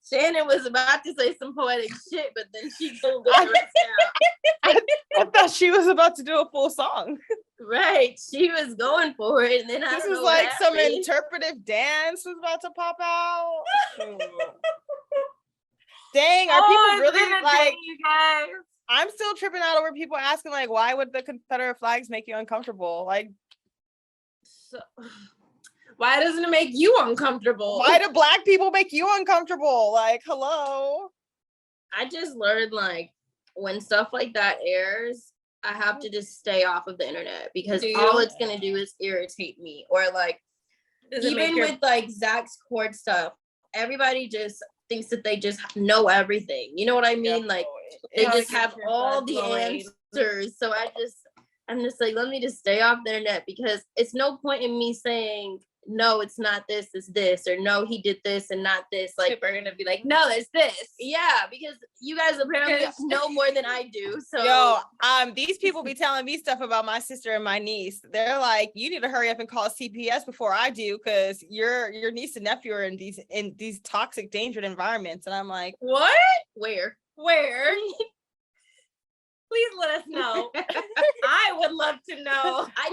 Shannon was about to say some poetic shit, but then she pulled it out. I thought she was about to do a full song. Right. She was going for it. And then this was like some interpretive dance was about to pop out. Dang, are people really like, you guys? I'm still tripping out over people asking, like, why would the Confederate flags make you uncomfortable? Like, so, why doesn't it make you uncomfortable? Why do Black people make you uncomfortable? Like, hello. I just learned, like, when stuff like that airs, I have to just stay off of the internet because all it's gonna do is irritate me. Or like, even with like Zach's court stuff, everybody just thinks that they just know everything. You know what I mean? Like, they just have all the answers. So I'm just like, let me just stay off the internet because it's no point in me saying, no, it's not this, it's this, or no, he did this and not this. Like, people are gonna be like, no, it's this. Yeah, because you guys apparently know more than I do. So these people be telling me stuff about my sister and my niece. They're like, you need to hurry up and call CPS before I do, because your niece and nephew are in these toxic, dangerous environments. And I'm like, what? Where? Please let us know. I would love to know. I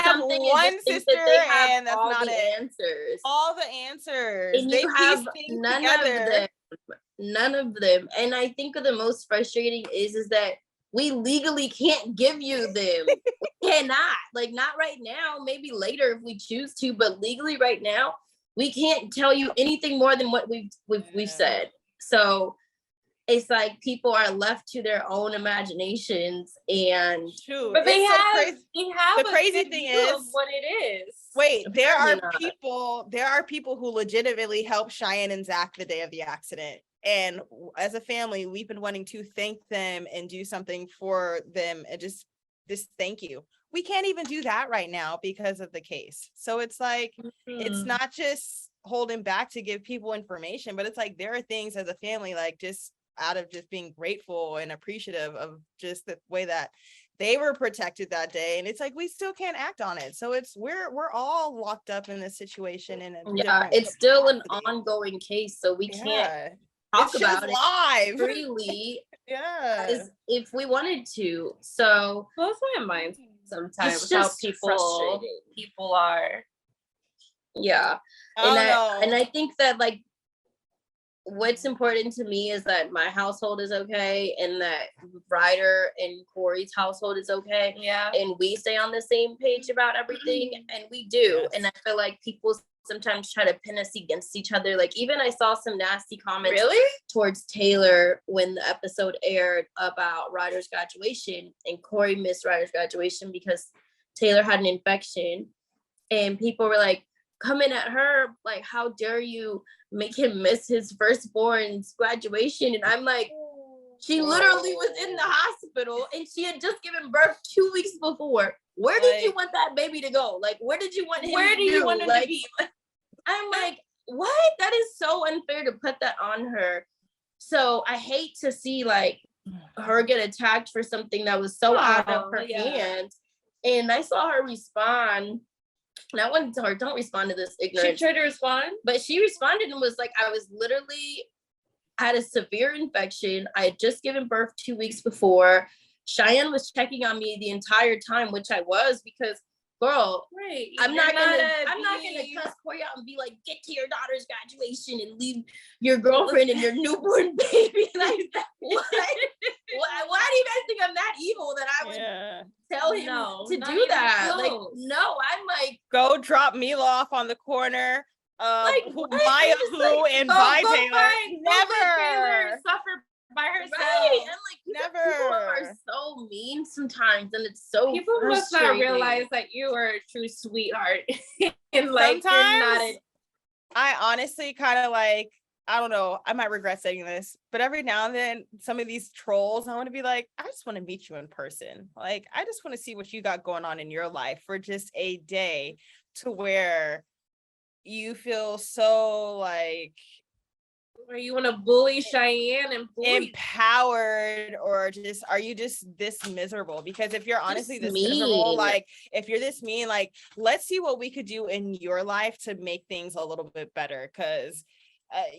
have one sister and that's all not the it. Answers. All the answers. And they you have none together. of them. None of them. And I think the most frustrating is that we legally can't give you them. We cannot. Like, not right now. Maybe later if we choose to, but legally right now, we can't tell you anything more than what we've said. So it's like people are left to their own imaginations, and but they have the crazy thing is what it is. Wait, there are people who legitimately helped Cheyenne and Zach the day of the accident, And as a family, we've been wanting to thank them and do something for them and just thank you. We can't even do that right now because of the case. So it's like, it's not just holding back to give people information, but it's like there are things as a family, like just out of just being grateful and appreciative of just the way that they were protected that day. And it's like we still can't act on it. So it's we're all locked up in this situation. And it's still an ongoing case, so we can't talk about it live freely yeah, as if we wanted to. So well, that's what I mind sometimes it's how just people are. Yeah. And I think that like what's important to me is that my household is okay and that Ryder and Corey's household is okay. Yeah. And we stay on the same page about everything. And we do. Yes. And I feel like people sometimes try to pin us against each other. Like even I saw some nasty comments towards Taylor when the episode aired about Ryder's graduation, and Corey missed Ryder's graduation because Taylor had an infection. And people were like coming at her like, how dare you make him miss his firstborn's graduation? And I'm like, she literally was in the hospital and she had just given birth 2 weeks before. Where did you want that baby to go? Like, where did you want him where do you want him to be? I'm like, what? That is so unfair to put that on her. So I hate to see like her get attacked for something that was so out of her hands. And I saw her respond. And I went to her, don't respond to this ignorance. She tried to respond? But she responded and was like, I had a severe infection. I had just given birth 2 weeks before. Cheyenne was checking on me the entire time, which I was, because girl, I'm not gonna cuss Corey out and be like, get to your daughter's graduation and leave your girlfriend and your newborn baby. Like, what? Why do you guys think I'm that evil that I would tell him to do that? Like, no, I'm like, go drop Mila off on the corner. Like, Maya Blue and Vi Taylor. Never suffer by herself. Right. And like, never. People are so mean sometimes, and it's so people must not realize that you are a true sweetheart. And like, sometimes I honestly kind of like, I don't know, I might regret saying this, but every now and then some of these trolls, I want to be like, I just want to meet you in person. Like, I just want to see what you got going on in your life for just a day, to where you feel so like, or you want to bully Cheyenne and empowered, or just, are you just this miserable? Because if you're honestly this miserable, like if you're this mean, like, let's see what we could do in your life to make things a little bit better. Because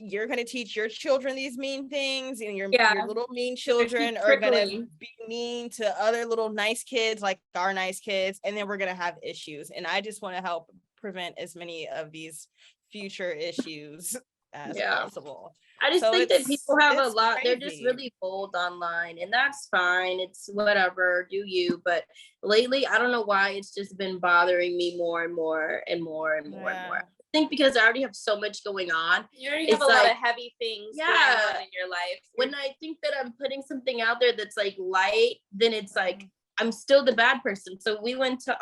you're going to teach your children these mean things, and your little mean children are going to be mean to other little nice kids, like our nice kids, and then we're going to have issues. And I just want to help prevent as many of these future issues as possible. I just think that people have a lot, they're just really bold online, and that's fine. It's whatever, do you. But lately, I don't know why, it's just been bothering me more and more and more and more and more. I think because I already have so much going on. You already have a lot of heavy things going on in your life. When I think that I'm putting something out there that's like light, then it's like I'm still the bad person. So we went to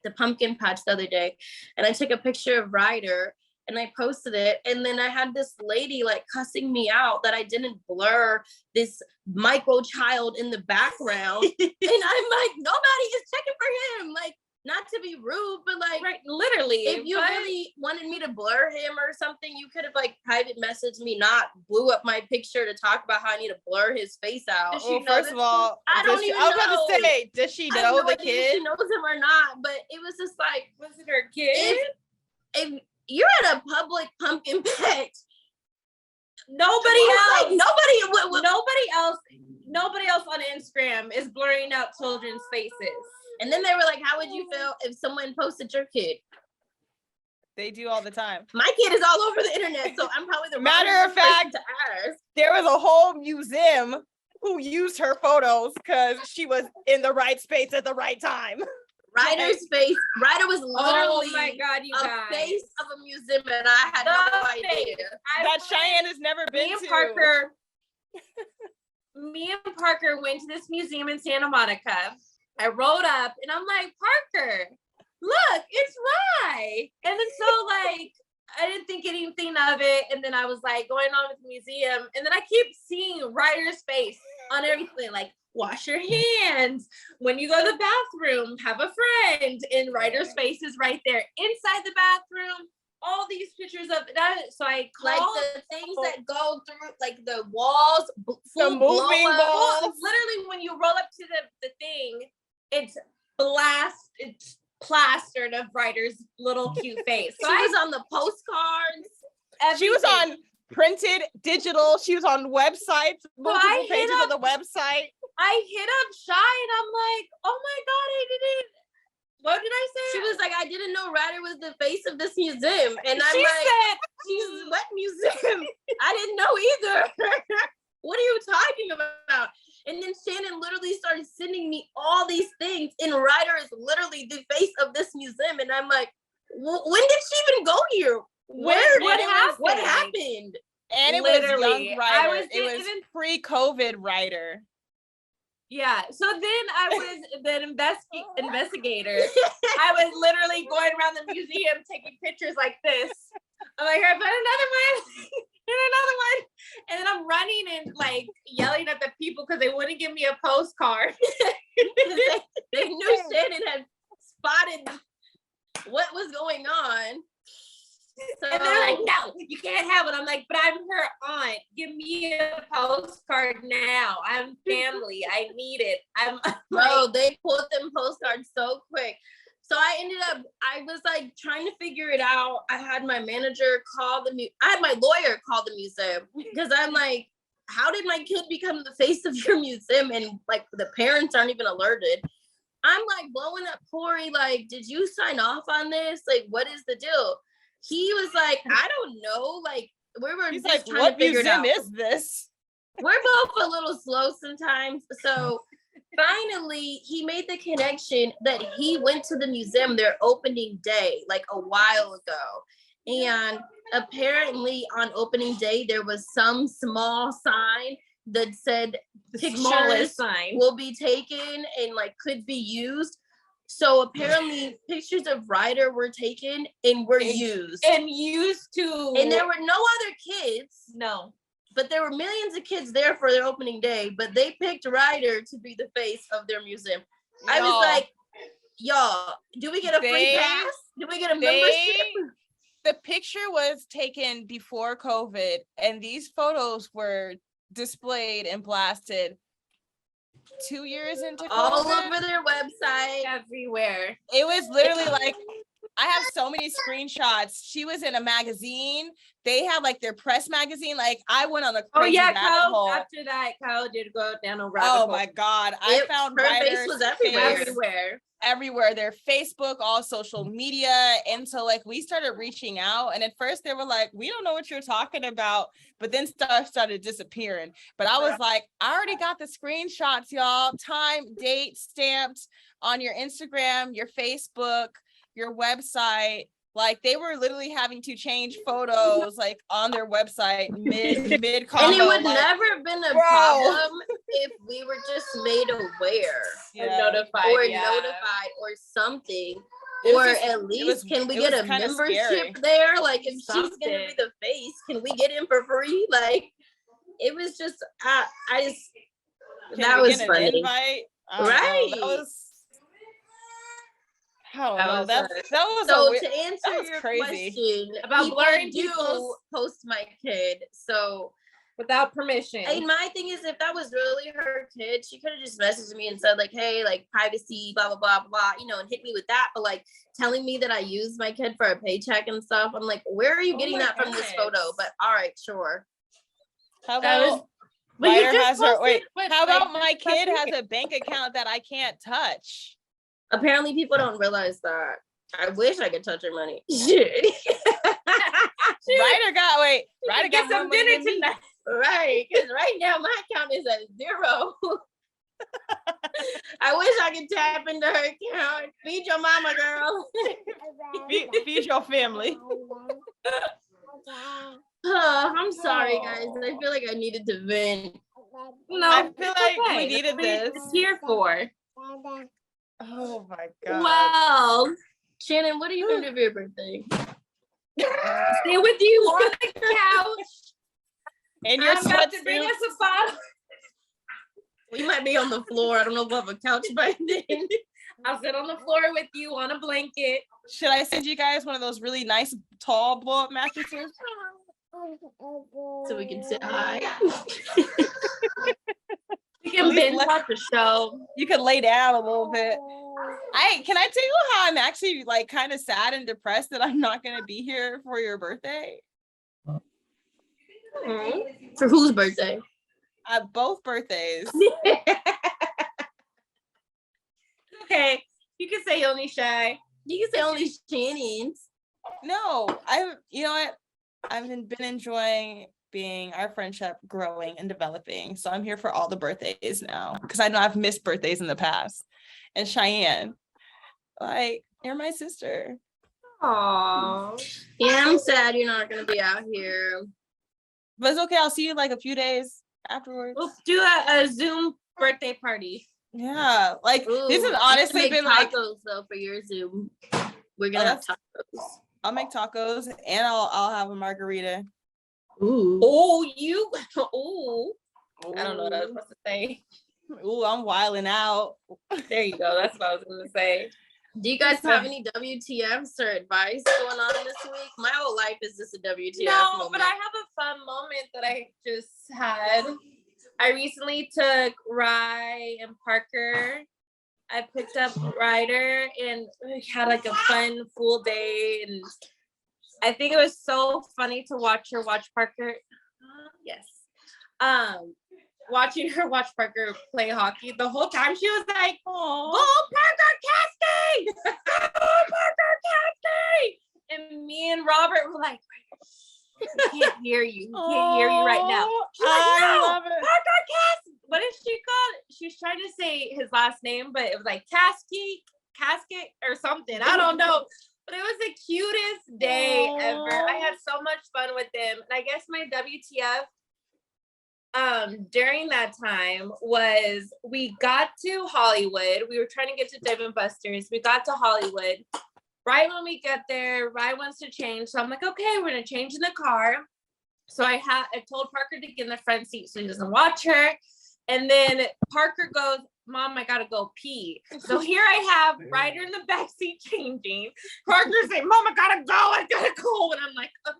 the pumpkin patch the other day, and I took a picture of Ryder and I posted it, and then I had this lady like cussing me out that I didn't blur this micro child in the background. And I'm like, nobody is checking for him. Like, not to be rude, but like, literally, if you really wanted me to blur him or something, you could have like private messaged me, not blew up my picture to talk about how I need to blur his face out. Well, first of all, I don't even know. I was about to say, does she know the kid? She knows him or not, but it was just like, was it her kid? If you're at a public pumpkin patch, nobody else on Instagram is blurring out children's faces. And then they were like, how would you feel if someone posted your kid? They do all the time. My kid is all over the internet, so I'm probably the matter of fact to ask. There was a whole museum who used her photos because she was in the right space at the right time. Ryder's face. Ryder was literally face of a museum, and I had no idea. That Cheyenne has never been to. Me and Parker went to this museum in Santa Monica. I rolled up and I'm like, Parker, look, it's Rye. And then so like, I didn't think anything of it. And then I was like going on with the museum. And then I keep seeing Ryder's face on everything, like wash your hands. When you go to the bathroom, have a friend. And Ryder's face is right there inside the bathroom. All these pictures of that. So I Like called the things that go through, like the walls, The full moving blow up. balls. Well, literally when you roll up to the thing, it's plastered of Ryder's little cute face. So She I was on the postcards. She was everything. on printed, digital. She was on websites, multiple I hit pages up- of the website. I hit up Shy and I'm like, oh my God, I didn't. What did I say? She was like, I didn't know Ryder was the face of this museum. And I'm She like, said, she's what museum? I didn't know either. What are you talking about? And then Shannon literally started sending me all these things, and Ryder is literally the face of this museum. And I'm like, when did she even go here? Where? What happened? What happened? And it Literally, was young I Ryder. was It was even- pre-COVID Ryder. yeah. So then I was the investigator. I was literally going around the museum taking pictures like this. I'm like, here, put another one, and another one. And then I'm running and like yelling at the people because they wouldn't give me a postcard. They knew Shannon had spotted what was going on. So And they're like, no, you can't have it. I'm like, but I'm her aunt. Give me a postcard now. I'm family. I need it. I'm bro, they pulled them postcards so quick. So I was like trying to figure it out. I had my manager call I had my lawyer call the museum because I'm like, how did my kid become the face of your museum? And like the parents aren't even alerted. I'm like blowing up Corey, like, did you sign off on this? Like, what is the deal? He was like, I don't know. Like, we were He's just like, trying what to figure it museum out. is this? We're both a little slow sometimes. So finally, he made the connection that he went to the museum their opening day, like a while ago. And apparently on opening day, there was some small sign that said the pictures smallest sign. will be taken and like could be used. So apparently pictures of Ryder were taken and were used. And used to. And there were no other kids. no. But there were millions of kids there for their opening day, but they picked Ryder to be the face of their museum. I was Y'all, like, y'all, do we get a free They- pass? Do we get a membership? the picture was taken before COVID, and these photos were displayed and blasted 2 years into All COVID. over their website. Everywhere. It was literally like, I have so many screenshots. She was in a magazine. They had like their press magazine. Like, I went on a Oh crazy yeah, rabbit Kyle. hole. After that, Kyle did go down a rabbit Oh hole. my God. I found Her face Ryder's was everywhere. Everywhere. everywhere, their Facebook, all social media. And so like we started reaching out, and at first they were like, we don't know what you're talking about, but then stuff started disappearing. But I was like, I already got the screenshots, y'all. Time, date stamped on your Instagram, your Facebook, your website. Like they were literally having to change photos like on their website mid combo. And it would like, never have been a bro. problem if we were just made aware yeah. Notified. or yeah. notified or something. It was Or just- at least was- can we it get was a kinda membership scary. there? Like if she's gonna be Something. the face, can we get in for free? Like it was just I just Can that we was get an funny. invite? I don't know. Right. That was. I don't That know. was That was a So weird. to answer that was your crazy. question About people blurring do people's- post my kid. So Without permission. and my thing is if that was really her kid, she could have just messaged me and said like, hey, like privacy, blah, blah, blah, blah, you know, and hit me with that. But like telling me that I used my kid for a paycheck and stuff, I'm like, where are you Oh getting my that from this goodness. photo? But all right, sure. How That was- about But you Ryder just has her? posted Wait. with, How like, about my kid stuff has a bank account that I can't touch? Apparently people don't realize that. I wish I could touch her money. Shit. Ryder got Ryder get got more some money dinner than me. tonight. Right, because right now my account is at 0. I wish I could tap into her account. Feed your mama, girl. Feed your family. Oh, I'm sorry, guys. I feel like I needed to vent. No, I feel it's like we okay. needed That's what this. it's here for. Oh my God. Well, Shannon, what are you gonna do for your birthday? Stay with you on the couch. And your I'm about to bring sweatsuit. us a bottle. We might be on the floor. I don't know if we'll have a couch by then. I'll sit on the floor with you on a blanket. Should I send you guys one of those really nice tall blow-up mattresses? So we can sit high. We can least binge let- watch the show. You could lay down a little bit. Can I tell you how I'm actually like kind of sad and depressed that I'm not gonna be here for your birthday? For whose birthday? Both birthdays. Okay, you can say only shy. You can say only Shannon's. No, you know what? I've been enjoying being our friendship growing and developing. So I'm here for all the birthdays now because I know I've missed birthdays in the past. And Cheyenne, like, you're my sister. Aww. Yeah, I'm sad you're not gonna be out here. But it's okay. I'll see you like a few days afterwards. We'll do a Zoom birthday party. Yeah, like Ooh, this has you honestly can make been like tacos though for your Zoom. We're gonna have that's- tacos. I'll make tacos and I'll have a margarita. Ooh. Oh, you. Oh, I don't know what I was supposed to say. Ooh, I'm wilding out. There you go. That's what I was gonna say. Do you guys have any WTFs or advice going on this week? My whole life is just a WTF No, moment. but I have a fun moment that I just had. I recently took Rye and Parker. I picked up Ryder and we had like a fun full day, and I think it was so funny to watch her watch Parker. Yes. Watching her watch Parker play hockey the whole time, she was like, "Go Parker Casting! Go Parker Casting!" And me and Robert were like, "We can't hear you. We can't hear you right now." She's like, I "No, love it. Parker Casting." What is she called? She was trying to say his last name, but it was like Casket or something. I don't know. But it was the cutest day ever. I had so much fun with them. And I guess my WTF during that time was we got to Hollywood. We were trying to get to Dave and Buster's. We got to Hollywood. Right when we get there, Ryan wants to change. So I'm like, okay, we're gonna change in the car. So I told Parker to get in the front seat so he doesn't watch her. And then Parker goes, "Mom, I gotta go pee." So here I have Ryder in the back seat changing. Parker saying, "Mom, I gotta go." And I'm like, okay.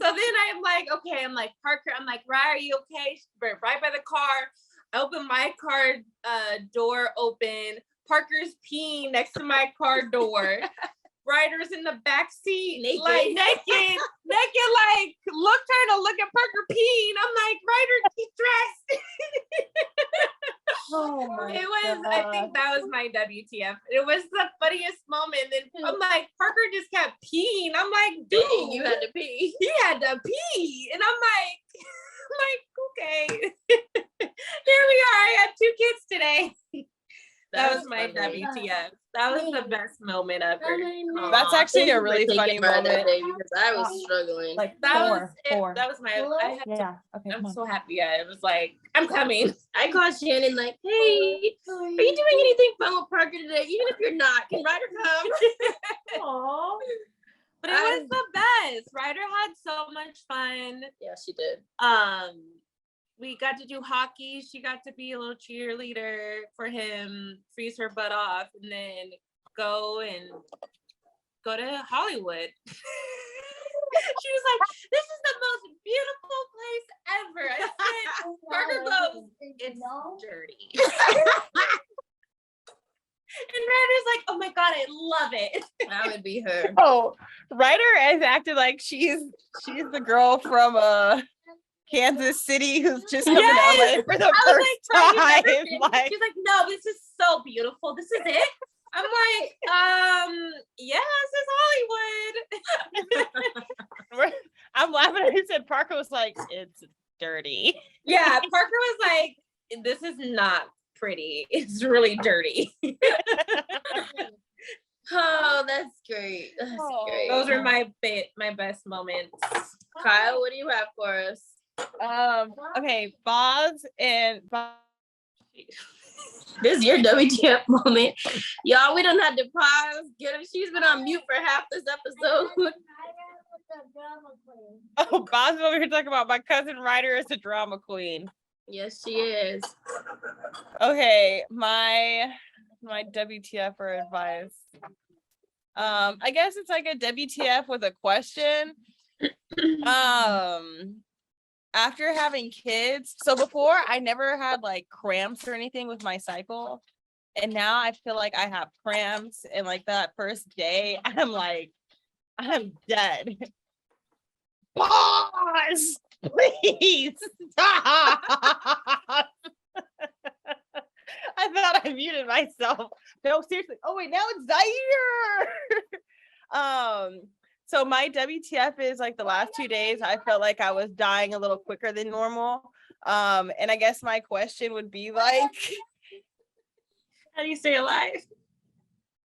So then I'm like, okay, Parker, Rye, are you okay? We're right by the car. I open my car door open. Parker's peeing next to my car door. Ryder's in the back seat, naked, like trying to look at Parker peeing. I'm like, Ryder, he's dressed. Oh my I think that was my WTF. It was the funniest moment. And I'm like, Parker just kept peeing. I'm like, dude, you had to pee. He had to pee. And I'm like, okay. Here we are. I had 2 kids today. That was my WTF. That was the best moment ever. That's actually a really funny moment. That day because I was struggling. Like That was four. it. That was my. I had to, Yeah. Okay. I'm so happy. I was like, I'm coming. I called Shannon like, "Hey, are you doing anything fun with Parker today? Even if you're not, can Ryder come?" Aww. But it was the best. Ryder had so much fun. Yeah, she did. We got to do hockey. She got to be a little cheerleader for him, freeze her butt off, and then go to Hollywood. She was like, "This is the most beautiful place ever." I said, Parker goes, "It's dirty." And Ryder's like, "Oh my God, I love it." That would be her. Oh, Ryder has acted like she's the girl from Kansas City who's just coming to LA for the first time. Like, she's like, "No, this is so beautiful. This is it." I'm like, yeah, this is Hollywood. I'm laughing at he said Parker was like, "It's dirty." Yeah, Parker was like, "This is not pretty. It's really dirty." Oh, that's great. That's great. Those are my best moments. Kyle, what do you have for us? Okay, Boz and This is your WTF moment. Y'all, we don't have to pause. Get her. She's been on mute for half this episode. Oh, Bob's over here talking about my cousin Ryder is a drama queen. Yes, she is. Okay, my WTF or advice. I guess it's like a WTF with a question. After having kids, so before I never had like cramps or anything with my cycle, and now I feel like I have cramps, and like that first day I'm like, I'm dead. Pause, please stop. I thought I muted myself. No, seriously. Oh wait, now it's Zaire. So my WTF is like the last 2 days, I felt like I was dying a little quicker than normal. And I guess my question would be like, how do you stay alive?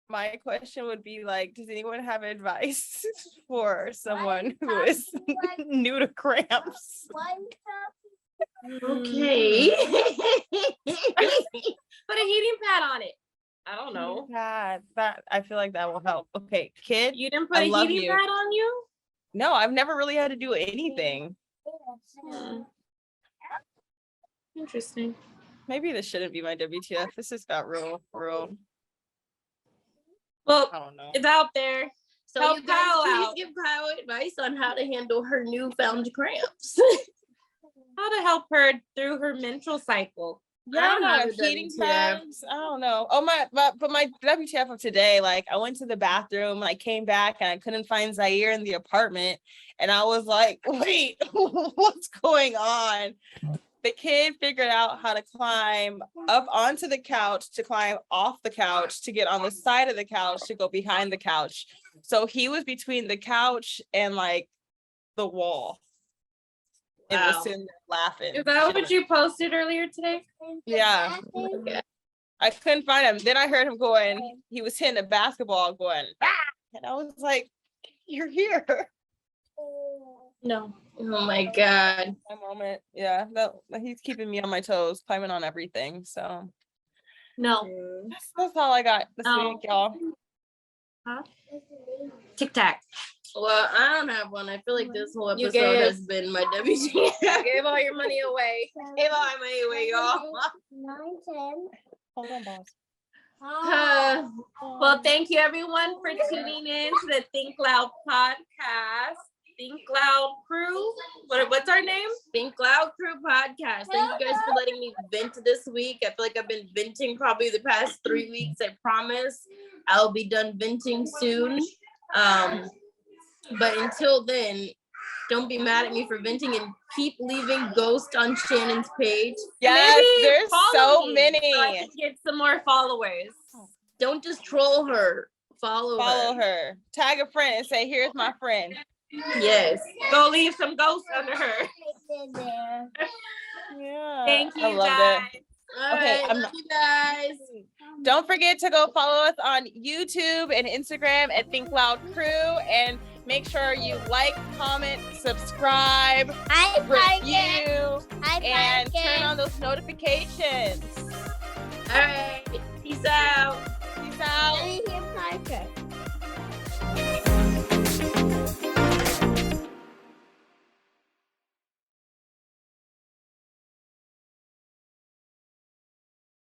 My question would be like, does anyone have advice for someone who is new to cramps? Okay. Put a heating pad on it. I don't know. Yeah, that I feel like that will help. Okay, kid. You didn't put I a love heating you. pad on you? No, I've never really had to do anything. Interesting. Maybe this shouldn't be my WTF. This just got real. Well, I don't know. it's out there. So Help you guys, Kyle please out. give Kyle advice on how to handle her newfound cramps. How to help her through her menstrual cycle. Yeah, I don't have a heating WTF. pads. I don't know. Oh but my WTF of today, like I went to the bathroom and I came back and I couldn't find Zaire in the apartment, and I was like, wait, what's going on? The kid figured out how to climb up onto the couch, to climb off the couch, to get on the side of the couch, to go behind the couch. So he was between the couch and like the wall. And was Wow. sitting there laughing. Is that what you posted earlier today? Yeah. I couldn't find him. Then I heard him going, he was hitting a basketball going, ah! And I was like, you're here. No. Oh my God. My moment. Yeah, he's keeping me on my toes, climbing on everything. So No. that's all I got this Oh. week, y'all. Tic Tac. Well, I don't have one. I feel like this whole You episode gave- has been my WTF. I gave all your money away. Gave all my money away, y'all. 9, 10. Hold on, boss. Well, thank you everyone for tuning in to the Think Loud podcast. Think Loud Crew. What's our name? Think Loud Crew podcast. Thank you guys for letting me vent this week. I feel like I've been venting probably the past 3 weeks. I promise I'll be done venting soon. But until then, don't be mad at me for venting and keep leaving ghosts on Shannon's page. Yes, Maybe there's follow so me many. so I can get some more followers. Don't just troll her. Follow her. her. Tag a friend and say, here's my friend. Yes. Go leave some ghosts under her. There. Yeah. Thank you I loved guys. it. All Okay, right, I'm love you guys. Don't forget to go follow us on YouTube and Instagram at Think Loud Crew, and make sure you like, comment, subscribe, I like it. review, I and like turn it. on those notifications. All right. Peace out.